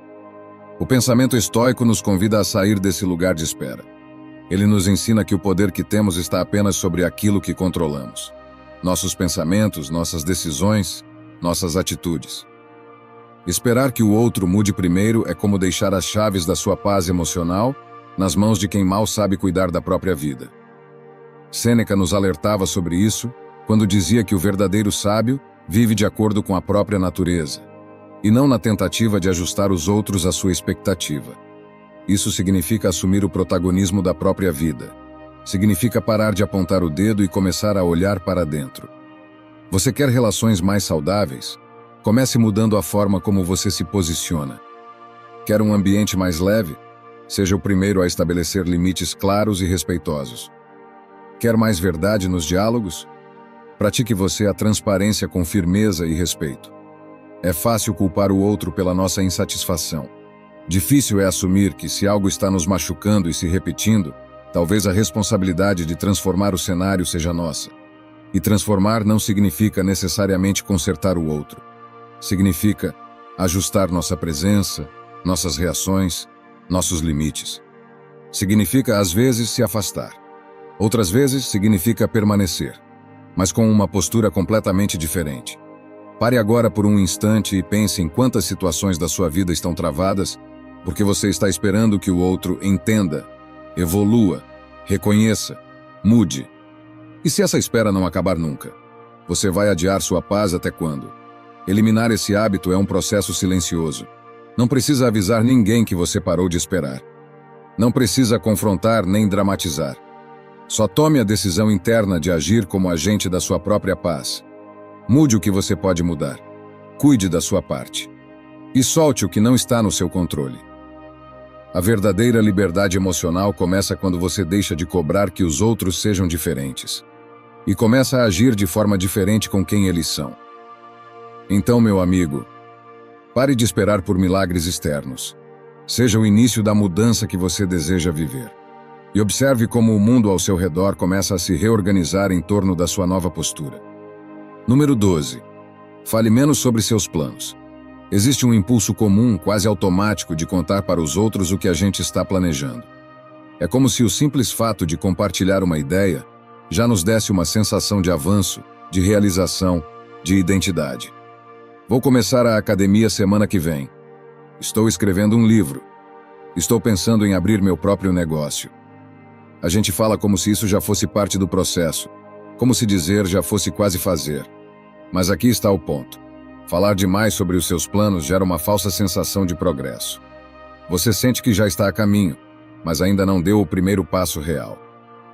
O pensamento estoico nos convida a sair desse lugar de espera. Ele nos ensina que o poder que temos está apenas sobre aquilo que controlamos. Nossos pensamentos, nossas decisões, nossas atitudes. Esperar que o outro mude primeiro é como deixar as chaves da sua paz emocional nas mãos de quem mal sabe cuidar da própria vida. Sêneca nos alertava sobre isso quando dizia que o verdadeiro sábio vive de acordo com a própria natureza, e não na tentativa de ajustar os outros à sua expectativa. Isso significa assumir o protagonismo da própria vida. Significa parar de apontar o dedo e começar a olhar para dentro. Você quer relações mais saudáveis? Comece mudando a forma como você se posiciona. Quer um ambiente mais leve? Seja o primeiro a estabelecer limites claros e respeitosos. Quer mais verdade nos diálogos? Pratique você a transparência com firmeza e respeito. É fácil culpar o outro pela nossa insatisfação. Difícil é assumir que, se algo está nos machucando e se repetindo, talvez a responsabilidade de transformar o cenário seja nossa. E transformar não significa necessariamente consertar o outro. Significa ajustar nossa presença, nossas reações, nossos limites. Significa, às vezes, se afastar. Outras vezes, significa permanecer, mas com uma postura completamente diferente. Pare agora por um instante e pense em quantas situações da sua vida estão travadas porque você está esperando que o outro entenda, evolua, reconheça, mude. E se essa espera não acabar nunca? Você vai adiar sua paz até quando? Eliminar esse hábito é um processo silencioso. Não precisa avisar ninguém que você parou de esperar. Não precisa confrontar nem dramatizar. Só tome a decisão interna de agir como agente da sua própria paz. Mude o que você pode mudar. Cuide da sua parte. E solte o que não está no seu controle. A verdadeira liberdade emocional começa quando você deixa de cobrar que os outros sejam diferentes e começa a agir de forma diferente com quem eles são. Então, meu amigo, pare de esperar por milagres externos. Seja o início da mudança que você deseja viver. E observe como o mundo ao seu redor começa a se reorganizar em torno da sua nova postura. Número 12. Fale menos sobre seus planos. Existe um impulso comum, quase automático, de contar para os outros o que a gente está planejando. É como se o simples fato de compartilhar uma ideia já nos desse uma sensação de avanço, de realização, de identidade. Vou começar a academia semana que vem. Estou escrevendo um livro. Estou pensando em abrir meu próprio negócio. A gente fala como se isso já fosse parte do processo, como se dizer já fosse quase fazer. Mas aqui está o ponto. Falar demais sobre os seus planos gera uma falsa sensação de progresso. Você sente que já está a caminho, mas ainda não deu o primeiro passo real.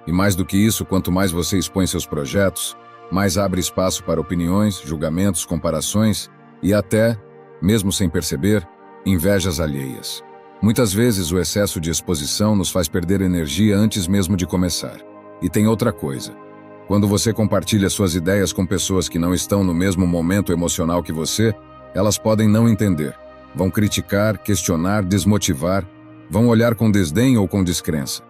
E mais do que isso, quanto mais você expõe seus projetos, mais abre espaço para opiniões, julgamentos, comparações e até, mesmo sem perceber, invejas alheias. Muitas vezes o excesso de exposição nos faz perder energia antes mesmo de começar. E tem outra coisa. Quando você compartilha suas ideias com pessoas que não estão no mesmo momento emocional que você, elas podem não entender. Vão criticar, questionar, desmotivar, vão olhar com desdém ou com descrença.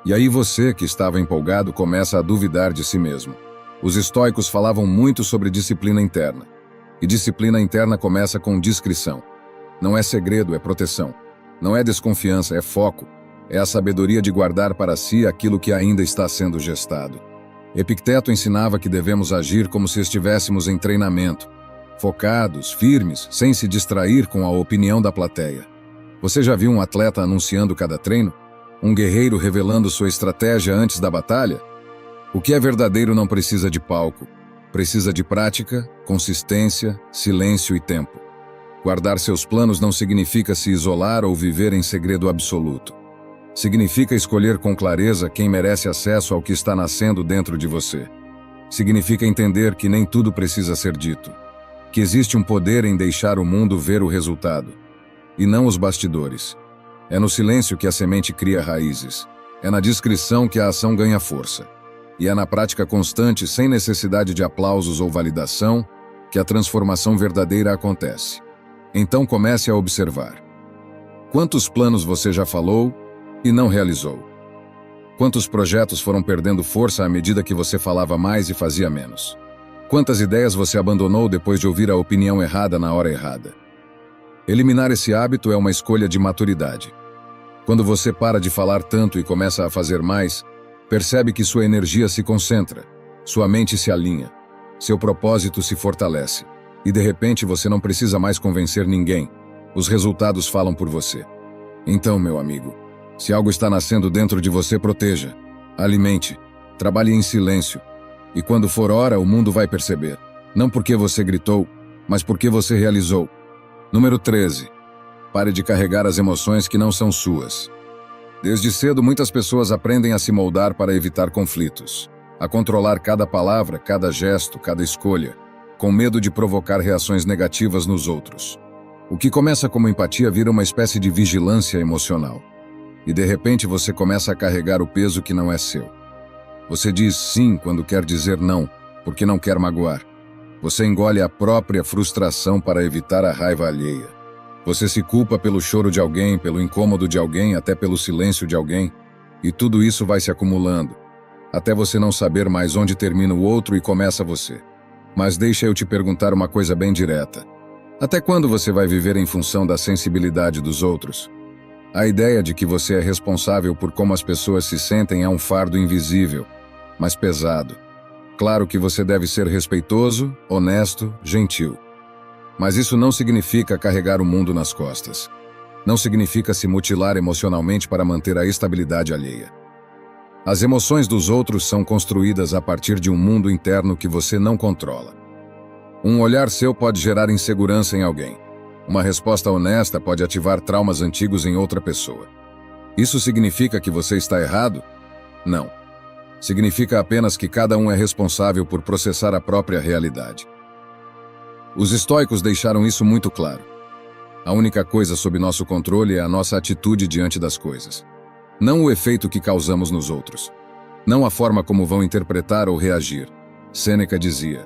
E aí você, que estava empolgado, começa a duvidar de si mesmo. Os estoicos falavam muito sobre disciplina interna. E disciplina interna começa com discrição. Não é segredo, é proteção. Não é desconfiança, é foco. É a sabedoria de guardar para si aquilo que ainda está sendo gestado. Epicteto ensinava que devemos agir como se estivéssemos em treinamento, focados, firmes, sem se distrair com a opinião da plateia. Você já viu um atleta anunciando cada treino? Um guerreiro revelando sua estratégia antes da batalha? O que é verdadeiro não precisa de palco. Precisa de prática, consistência, silêncio e tempo. Guardar seus planos não significa se isolar ou viver em segredo absoluto. Significa escolher com clareza quem merece acesso ao que está nascendo dentro de você. Significa entender que nem tudo precisa ser dito. Que existe um poder em deixar o mundo ver o resultado, e não os bastidores. É no silêncio que a semente cria raízes. É na discrição que a ação ganha força. E é na prática constante, sem necessidade de aplausos ou validação, que a transformação verdadeira acontece. Então comece a observar. Quantos planos você já falou e não realizou? Quantos projetos foram perdendo força à medida que você falava mais e fazia menos? Quantas ideias você abandonou depois de ouvir a opinião errada na hora errada? Eliminar esse hábito é uma escolha de maturidade. Quando você para de falar tanto e começa a fazer mais, percebe que sua energia se concentra, sua mente se alinha, seu propósito se fortalece, e de repente você não precisa mais convencer ninguém. Os resultados falam por você. Então, meu amigo, se algo está nascendo dentro de você, proteja, alimente, trabalhe em silêncio. E quando for hora, o mundo vai perceber. Não porque você gritou, mas porque você realizou. Número 13. Pare de carregar as emoções que não são suas. Desde cedo, muitas pessoas aprendem a se moldar para evitar conflitos, a controlar cada palavra, cada gesto, cada escolha, com medo de provocar reações negativas nos outros. O que começa como empatia vira uma espécie de vigilância emocional. E de repente você começa a carregar o peso que não é seu. Você diz sim quando quer dizer não, porque não quer magoar. Você engole a própria frustração para evitar a raiva alheia. Você se culpa pelo choro de alguém, pelo incômodo de alguém, até pelo silêncio de alguém. E tudo isso vai se acumulando, até você não saber mais onde termina o outro e começa você. Mas deixa eu te perguntar uma coisa bem direta. Até quando você vai viver em função da sensibilidade dos outros? A ideia de que você é responsável por como as pessoas se sentem é um fardo invisível, mas pesado. Claro que você deve ser respeitoso, honesto, gentil. Mas isso não significa carregar o mundo nas costas. Não significa se mutilar emocionalmente para manter a estabilidade alheia. As emoções dos outros são construídas a partir de um mundo interno que você não controla. Um olhar seu pode gerar insegurança em alguém. Uma resposta honesta pode ativar traumas antigos em outra pessoa. Isso significa que você está errado? Não. Significa apenas que cada um é responsável por processar a própria realidade. Os estoicos deixaram isso muito claro. A única coisa sob nosso controle é a nossa atitude diante das coisas. Não o efeito que causamos nos outros. Não a forma como vão interpretar ou reagir. Sêneca dizia: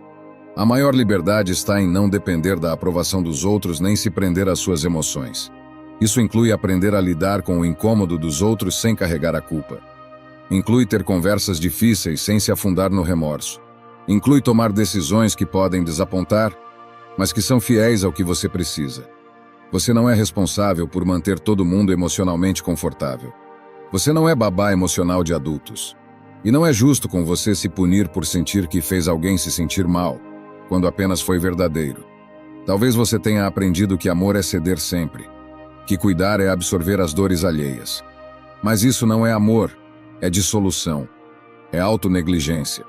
a maior liberdade está em não depender da aprovação dos outros nem se prender às suas emoções. Isso inclui aprender a lidar com o incômodo dos outros sem carregar a culpa. Inclui ter conversas difíceis sem se afundar no remorso. Inclui tomar decisões que podem desapontar, mas que são fiéis ao que você precisa. Você não é responsável por manter todo mundo emocionalmente confortável. Você não é babá emocional de adultos. E não é justo com você se punir por sentir que fez alguém se sentir mal, quando apenas foi verdadeiro. Talvez você tenha aprendido que amor é ceder sempre, que cuidar é absorver as dores alheias. Mas isso não é amor, é dissolução, é autonegligência.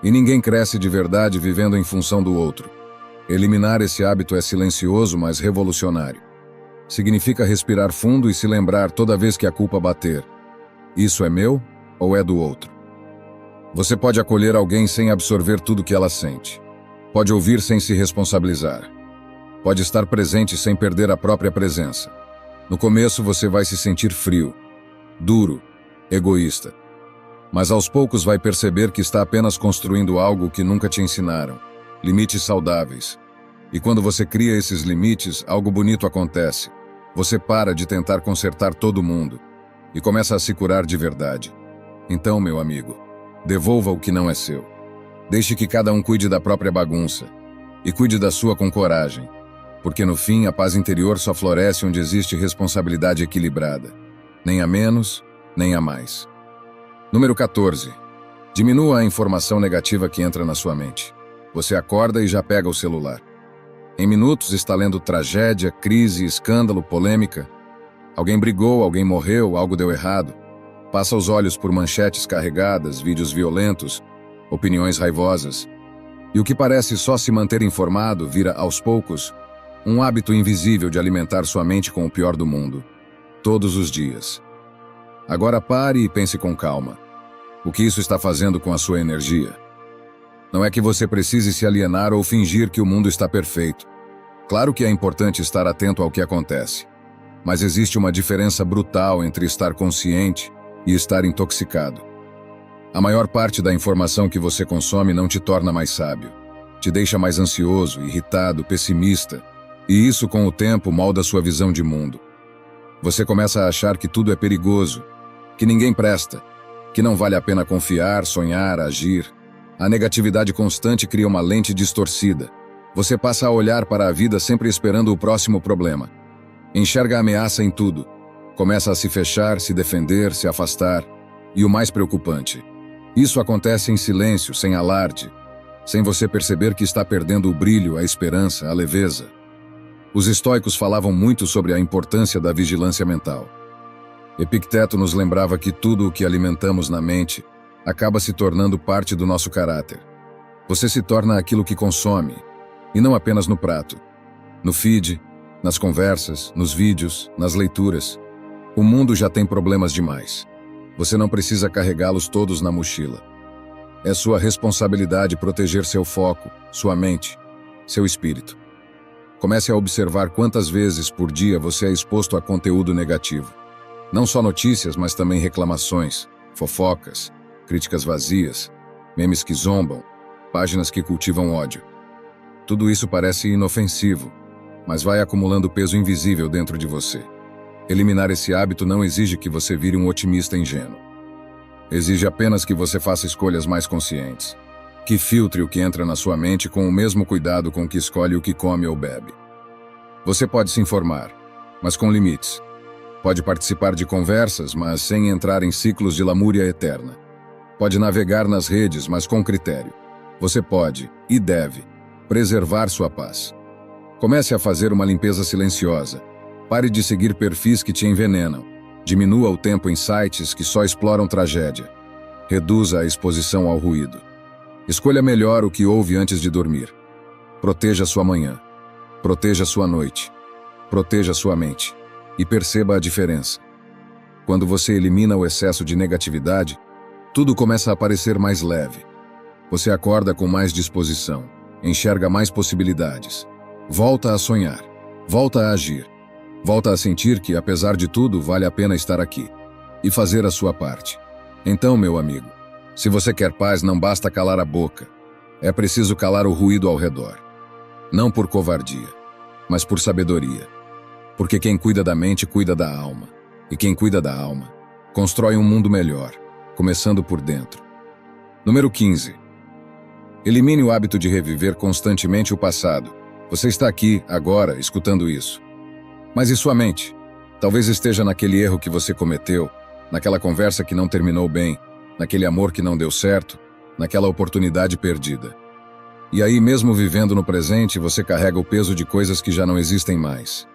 E ninguém cresce de verdade vivendo em função do outro. Eliminar esse hábito é silencioso, mas revolucionário. Significa respirar fundo e se lembrar toda vez que a culpa bater: isso é meu ou é do outro? Você pode acolher alguém sem absorver tudo que ela sente. Pode ouvir sem se responsabilizar. Pode estar presente sem perder a própria presença. No começo você vai se sentir frio, duro, egoísta. Mas aos poucos vai perceber que está apenas construindo algo que nunca te ensinaram. Limites saudáveis. E quando você cria esses limites, algo bonito acontece. Você para de tentar consertar todo mundo e começa a se curar de verdade. Então, meu amigo, devolva o que não é seu. Deixe que cada um cuide da própria bagunça e cuide da sua com coragem, porque no fim a paz interior só floresce onde existe responsabilidade equilibrada. Nem a menos, nem a mais. Número 14. Diminua a informação negativa que entra na sua mente. Você acorda e já pega o celular. Em minutos está lendo tragédia, crise, escândalo, polêmica. Alguém brigou, alguém morreu, algo deu errado. Passa os olhos por manchetes carregadas, vídeos violentos, opiniões raivosas. E o que parece só se manter informado vira, aos poucos, um hábito invisível de alimentar sua mente com o pior do mundo. Todos os dias. Agora pare e pense com calma. O que isso está fazendo com a sua energia? Não é que você precise se alienar ou fingir que o mundo está perfeito. Claro que é importante estar atento ao que acontece. Mas existe uma diferença brutal entre estar consciente e estar intoxicado. A maior parte da informação que você consome não te torna mais sábio. Te deixa mais ansioso, irritado, pessimista, e isso com o tempo molda sua visão de mundo. Você começa a achar que tudo é perigoso, que ninguém presta, que não vale a pena confiar, sonhar, agir. A negatividade constante cria uma lente distorcida. Você passa a olhar para a vida sempre esperando o próximo problema. Enxerga a ameaça em tudo. Começa a se fechar, se defender, se afastar. E o mais preocupante, isso acontece em silêncio, sem alarde, sem você perceber que está perdendo o brilho, a esperança, a leveza. Os estoicos falavam muito sobre a importância da vigilância mental. Epicteto nos lembrava que tudo o que alimentamos na mente acaba se tornando parte do nosso caráter. Você se torna aquilo que consome, e não apenas no prato, no feed, nas conversas, nos vídeos, nas leituras. O mundo já tem problemas demais. Você não precisa carregá-los todos na mochila. É sua responsabilidade proteger seu foco, sua mente, seu espírito. Comece a observar quantas vezes por dia você é exposto a conteúdo negativo. Não só notícias, mas também reclamações, fofocas, críticas vazias, memes que zombam, páginas que cultivam ódio. Tudo isso parece inofensivo, mas vai acumulando peso invisível dentro de você. Eliminar esse hábito não exige que você vire um otimista ingênuo. Exige apenas que você faça escolhas mais conscientes, que filtre o que entra na sua mente com o mesmo cuidado com que escolhe o que come ou bebe. Você pode se informar, mas com limites. Pode participar de conversas, mas sem entrar em ciclos de lamúria eterna. Pode navegar nas redes, mas com critério. Você pode, e deve, preservar sua paz. Comece a fazer uma limpeza silenciosa. Pare de seguir perfis que te envenenam. Diminua o tempo em sites que só exploram tragédia. Reduza a exposição ao ruído. Escolha melhor o que ouve antes de dormir. Proteja sua manhã. Proteja sua noite. Proteja sua mente. E perceba a diferença. Quando você elimina o excesso de negatividade, tudo começa a parecer mais leve. Você acorda com mais disposição, enxerga mais possibilidades. Volta a sonhar, volta a agir, volta a sentir que, apesar de tudo, vale a pena estar aqui e fazer a sua parte. Então, meu amigo, se você quer paz, não basta calar a boca. É preciso calar o ruído ao redor. Não por covardia, mas por sabedoria. Porque quem cuida da mente, cuida da alma. E quem cuida da alma, constrói um mundo melhor, começando por dentro. Número 15. Elimine o hábito de reviver constantemente o passado. Você está aqui, agora, escutando isso. Mas e sua mente? Talvez esteja naquele erro que você cometeu, naquela conversa que não terminou bem, naquele amor que não deu certo, naquela oportunidade perdida. E aí, mesmo vivendo no presente, você carrega o peso de coisas que já não existem mais.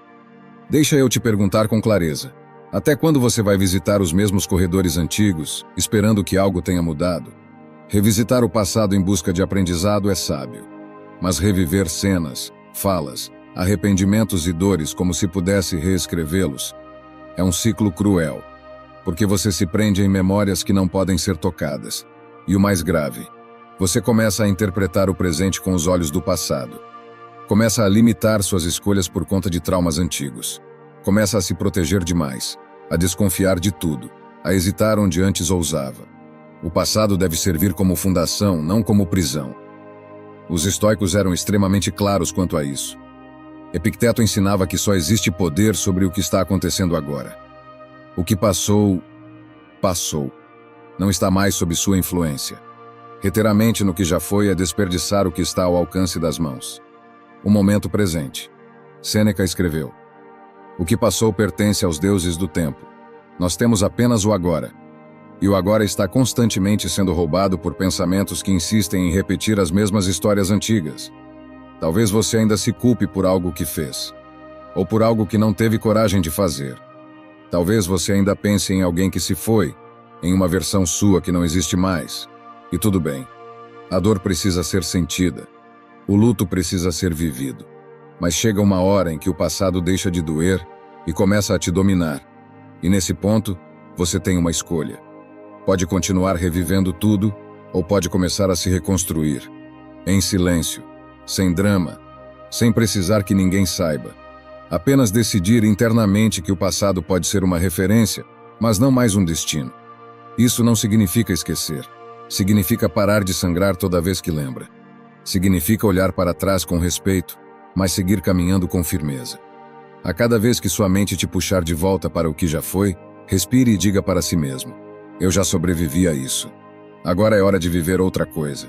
Deixa eu te perguntar com clareza. Até quando você vai visitar os mesmos corredores antigos, esperando que algo tenha mudado? Revisitar o passado em busca de aprendizado é sábio. Mas reviver cenas, falas, arrependimentos e dores como se pudesse reescrevê-los é um ciclo cruel, porque você se prende em memórias que não podem ser tocadas. E o mais grave, você começa a interpretar o presente com os olhos do passado. Começa a limitar suas escolhas por conta de traumas antigos. Começa a se proteger demais, a desconfiar de tudo, a hesitar onde antes ousava. O passado deve servir como fundação, não como prisão. Os estoicos eram extremamente claros quanto a isso. Epicteto ensinava que só existe poder sobre o que está acontecendo agora. O que passou, passou. Não está mais sob sua influência. Reter a mente no que já foi é desperdiçar o que está ao alcance das mãos. O momento presente. Sêneca escreveu: o que passou pertence aos deuses do tempo. Nós temos apenas o agora. E o agora está constantemente sendo roubado por pensamentos que insistem em repetir as mesmas histórias antigas. Talvez você ainda se culpe por algo que fez, ou por algo que não teve coragem de fazer. Talvez você ainda pense em alguém que se foi, em uma versão sua que não existe mais. E tudo bem. A dor precisa ser sentida. O luto precisa ser vivido. Mas chega uma hora em que o passado deixa de doer e começa a te dominar. E nesse ponto, você tem uma escolha. Pode continuar revivendo tudo, ou pode começar a se reconstruir. Em silêncio, sem drama, sem precisar que ninguém saiba. Apenas decidir internamente que o passado pode ser uma referência, mas não mais um destino. Isso não significa esquecer. Significa parar de sangrar toda vez que lembra. Significa olhar para trás com respeito, mas seguir caminhando com firmeza. A cada vez que sua mente te puxar de volta para o que já foi, respire e diga para si mesmo: eu já sobrevivi a isso. Agora é hora de viver outra coisa.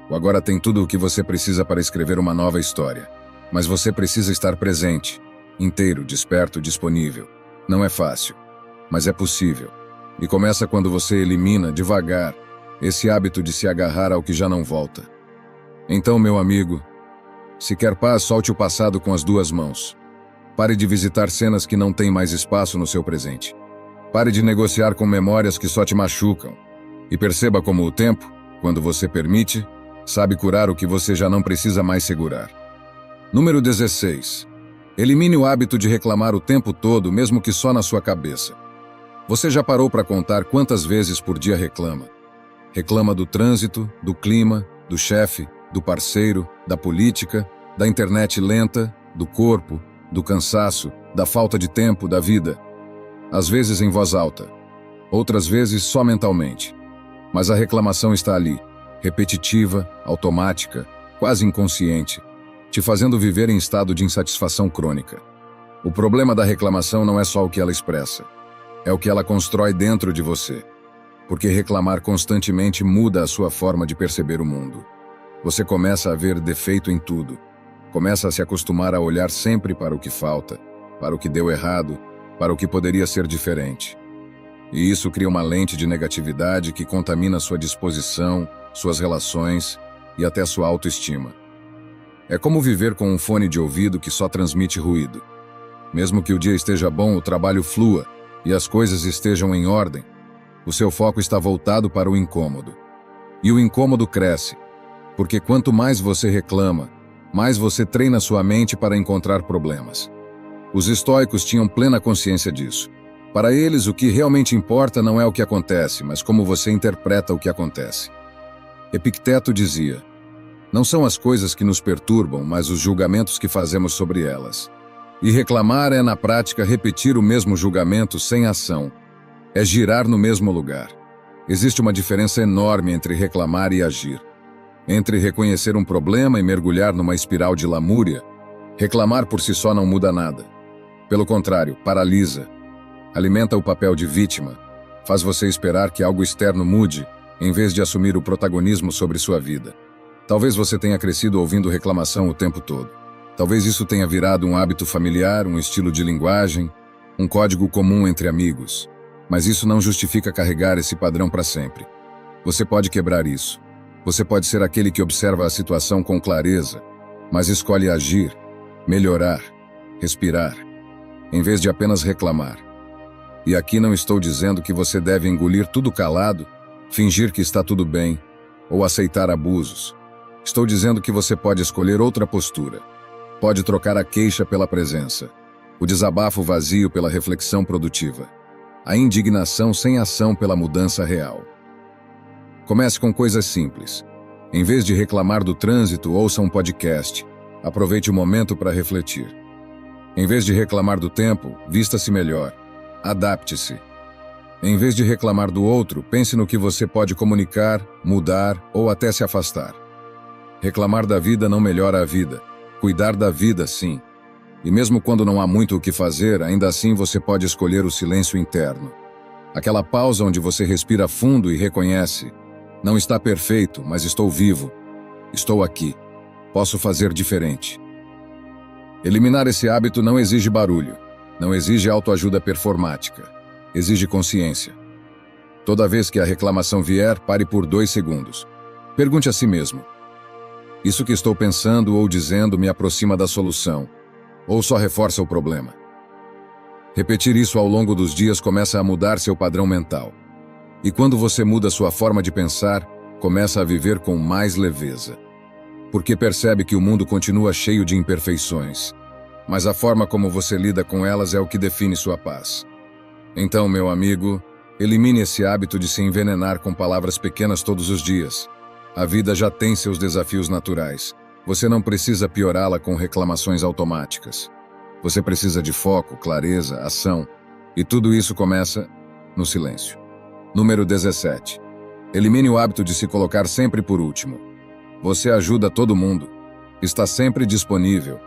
O agora tem tudo o que você precisa para escrever uma nova história. Mas você precisa estar presente, inteiro, desperto, disponível. Não é fácil, mas é possível. E começa quando você elimina, devagar, esse hábito de se agarrar ao que já não volta. Então, meu amigo, se quer paz, solte o passado com as duas mãos. Pare de visitar cenas que não têm mais espaço no seu presente. Pare de negociar com memórias que só te machucam. E perceba como o tempo, quando você permite, sabe curar o que você já não precisa mais segurar. Número 16. Elimine o hábito de reclamar o tempo todo, mesmo que só na sua cabeça. Você já parou para contar quantas vezes por dia reclama? Reclama do trânsito, do clima, do chefe, do parceiro, da política, da internet lenta, do corpo, do cansaço, da falta de tempo, da vida. Às vezes em voz alta, outras vezes só mentalmente. Mas a reclamação está ali, repetitiva, automática, quase inconsciente, te fazendo viver em estado de insatisfação crônica. O problema da reclamação não é só o que ela expressa, é o que ela constrói dentro de você. Porque reclamar constantemente muda a sua forma de perceber o mundo. Você começa a ver defeito em tudo. Começa a se acostumar a olhar sempre para o que falta, para o que deu errado, para o que poderia ser diferente. E isso cria uma lente de negatividade que contamina sua disposição, suas relações e até sua autoestima. É como viver com um fone de ouvido que só transmite ruído. Mesmo que o dia esteja bom, o trabalho flua e as coisas estejam em ordem, o seu foco está voltado para o incômodo. E o incômodo cresce, porque quanto mais você reclama, mais você treina sua mente para encontrar problemas. Os estoicos tinham plena consciência disso. Para eles, o que realmente importa não é o que acontece, mas como você interpreta o que acontece. Epicteto dizia: não são as coisas que nos perturbam, mas os julgamentos que fazemos sobre elas. E reclamar é, na prática, repetir o mesmo julgamento sem ação. É girar no mesmo lugar. Existe uma diferença enorme entre reclamar e agir. Entre reconhecer um problema e mergulhar numa espiral de lamúria, reclamar por si só não muda nada. Pelo contrário, paralisa. Alimenta o papel de vítima. Faz você esperar que algo externo mude, em vez de assumir o protagonismo sobre sua vida. Talvez você tenha crescido ouvindo reclamação o tempo todo. Talvez isso tenha virado um hábito familiar, um estilo de linguagem, um código comum entre amigos. Mas isso não justifica carregar esse padrão para sempre. Você pode quebrar isso. Você pode ser aquele que observa a situação com clareza, mas escolhe agir, melhorar, respirar, em vez de apenas reclamar. E aqui não estou dizendo que você deve engolir tudo calado, fingir que está tudo bem, ou aceitar abusos. Estou dizendo que você pode escolher outra postura. Pode trocar a queixa pela presença, o desabafo vazio pela reflexão produtiva, a indignação sem ação pela mudança real. Comece com coisas simples. Em vez de reclamar do trânsito, ouça um podcast. Aproveite o momento para refletir. Em vez de reclamar do tempo, vista-se melhor. Adapte-se. Em vez de reclamar do outro, pense no que você pode comunicar, mudar ou até se afastar. Reclamar da vida não melhora a vida. Cuidar da vida, sim. E mesmo quando não há muito o que fazer, ainda assim você pode escolher o silêncio interno. Aquela pausa onde você respira fundo e reconhece: não está perfeito, mas estou vivo. Estou aqui. Posso fazer diferente. Eliminar esse hábito não exige barulho. Não exige autoajuda performática. Exige consciência. Toda vez que a reclamação vier, pare por 2 segundos. Pergunte a si mesmo: isso que estou pensando ou dizendo me aproxima da solução, ou só reforça o problema? Repetir isso ao longo dos dias começa a mudar seu padrão mental. E quando você muda sua forma de pensar, começa a viver com mais leveza. Porque percebe que o mundo continua cheio de imperfeições, mas a forma como você lida com elas é o que define sua paz. Então, meu amigo, elimine esse hábito de se envenenar com palavras pequenas todos os dias. A vida já tem seus desafios naturais. Você não precisa piorá-la com reclamações automáticas. Você precisa de foco, clareza, ação. E tudo isso começa no silêncio. Número 17. Elimine o hábito de se colocar sempre por último. Você ajuda todo mundo. Está sempre disponível.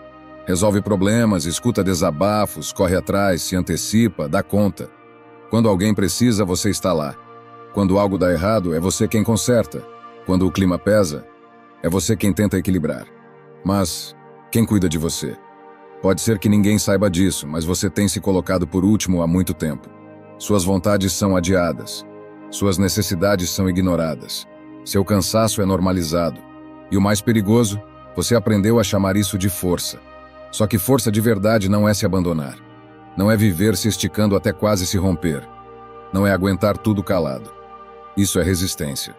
Resolve problemas, escuta desabafos, corre atrás, se antecipa, dá conta. Quando alguém precisa, você está lá. Quando algo dá errado, é você quem conserta. Quando o clima pesa, é você quem tenta equilibrar. Mas quem cuida de você? Pode ser que ninguém saiba disso, mas você tem se colocado por último há muito tempo. Suas vontades são adiadas. Suas necessidades são ignoradas. Seu cansaço é normalizado. E o mais perigoso, você aprendeu a chamar isso de força. Só que força de verdade não é se abandonar. Não é viver se esticando até quase se romper. Não é aguentar tudo calado. Isso é resistência.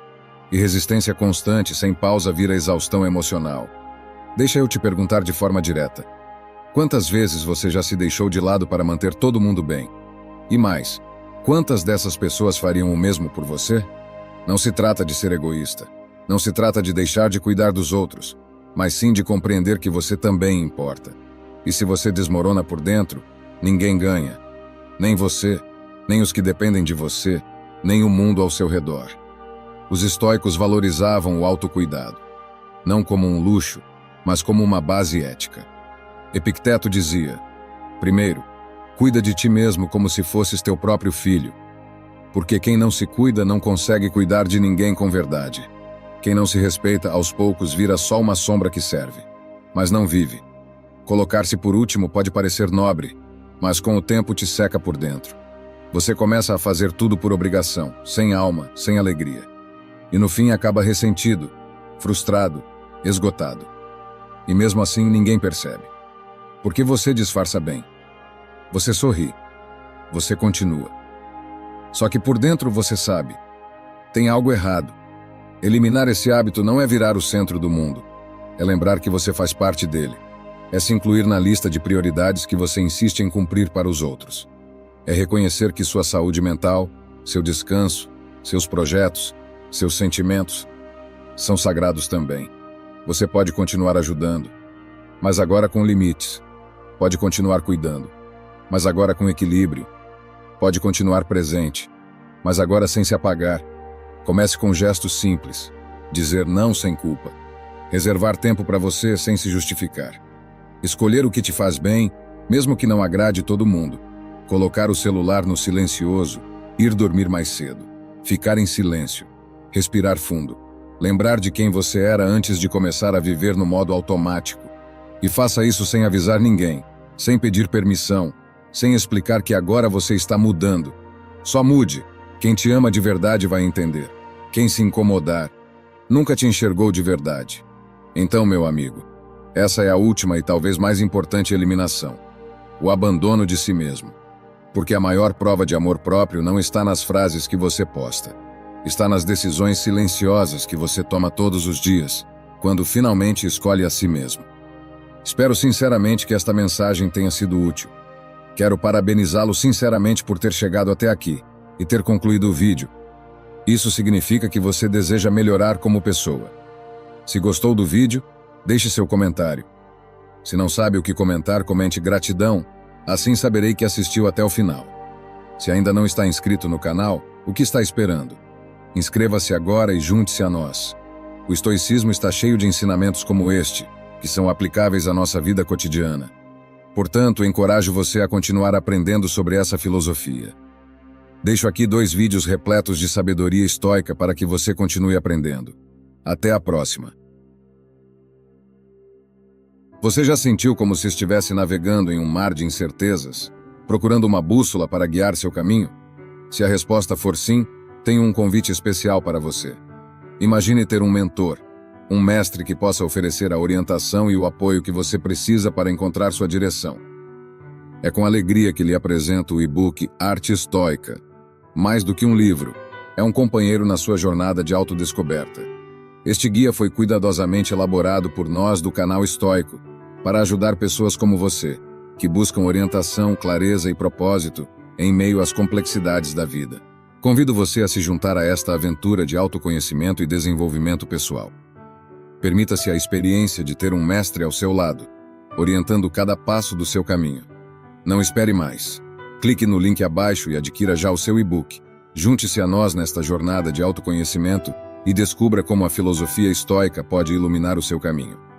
E resistência constante, sem pausa, vira exaustão emocional. Deixa eu te perguntar de forma direta. Quantas vezes você já se deixou de lado para manter todo mundo bem? E mais, quantas dessas pessoas fariam o mesmo por você? Não se trata de ser egoísta. Não se trata de deixar de cuidar dos outros, mas sim de compreender que você também importa. E se você desmorona por dentro, ninguém ganha. Nem você, nem os que dependem de você, nem o mundo ao seu redor. Os estoicos valorizavam o autocuidado, não como um luxo, mas como uma base ética. Epicteto dizia: primeiro, cuida de ti mesmo como se fosses teu próprio filho, porque quem não se cuida não consegue cuidar de ninguém com verdade. Quem não se respeita, aos poucos vira só uma sombra que serve, mas não vive. Colocar-se por último pode parecer nobre, mas com o tempo te seca por dentro. Você começa a fazer tudo por obrigação, sem alma, sem alegria. E no fim acaba ressentido, frustrado, esgotado. E mesmo assim ninguém percebe. Porque você disfarça bem. Você sorri. Você continua. Só que por dentro você sabe. Tem algo errado. Eliminar esse hábito não é virar o centro do mundo. É lembrar que você faz parte dele. É se incluir na lista de prioridades que você insiste em cumprir para os outros. É reconhecer que sua saúde mental, seu descanso, seus projetos, seus sentimentos são sagrados também. Você pode continuar ajudando, mas agora com limites. Pode continuar cuidando, mas agora com equilíbrio. Pode continuar presente, mas agora sem se apagar. Comece com gestos simples. Dizer não sem culpa. Reservar tempo para você sem se justificar. Escolher o que te faz bem, mesmo que não agrade todo mundo. Colocar o celular no silencioso. Ir dormir mais cedo. Ficar em silêncio. Respirar fundo. Lembrar de quem você era antes de começar a viver no modo automático. E faça isso sem avisar ninguém, sem pedir permissão, sem explicar que agora você está mudando. Só mude. Quem te ama de verdade vai entender. Quem se incomodar, nunca te enxergou de verdade. Então, meu amigo, essa é a última e talvez mais importante eliminação. O abandono de si mesmo. Porque a maior prova de amor próprio não está nas frases que você posta. Está nas decisões silenciosas que você toma todos os dias, quando finalmente escolhe a si mesmo. Espero sinceramente que esta mensagem tenha sido útil. Quero parabenizá-lo sinceramente por ter chegado até aqui e ter concluído o vídeo. Isso significa que você deseja melhorar como pessoa. Se gostou do vídeo, deixe seu comentário. Se não sabe o que comentar, comente gratidão, assim saberei que assistiu até o final. Se ainda não está inscrito no canal, o que está esperando? Inscreva-se agora e junte-se a nós. O estoicismo está cheio de ensinamentos como este, que são aplicáveis à nossa vida cotidiana. Portanto, encorajo você a continuar aprendendo sobre essa filosofia. Deixo aqui 2 vídeos repletos de sabedoria estoica para que você continue aprendendo. Até a próxima. Você já sentiu como se estivesse navegando em um mar de incertezas, procurando uma bússola para guiar seu caminho? Se a resposta for sim, tenho um convite especial para você. Imagine ter um mentor, um mestre que possa oferecer a orientação e o apoio que você precisa para encontrar sua direção. É com alegria que lhe apresento o e-book Arte Estoica. Mais do que um livro, é um companheiro na sua jornada de autodescoberta. Este guia foi cuidadosamente elaborado por nós do canal Estoico, para ajudar pessoas como você, que buscam orientação, clareza e propósito em meio às complexidades da vida. Convido você a se juntar a esta aventura de autoconhecimento e desenvolvimento pessoal. Permita-se a experiência de ter um mestre ao seu lado, orientando cada passo do seu caminho. Não espere mais. Clique no link abaixo e adquira já o seu e-book. Junte-se a nós nesta jornada de autoconhecimento e descubra como a filosofia estoica pode iluminar o seu caminho.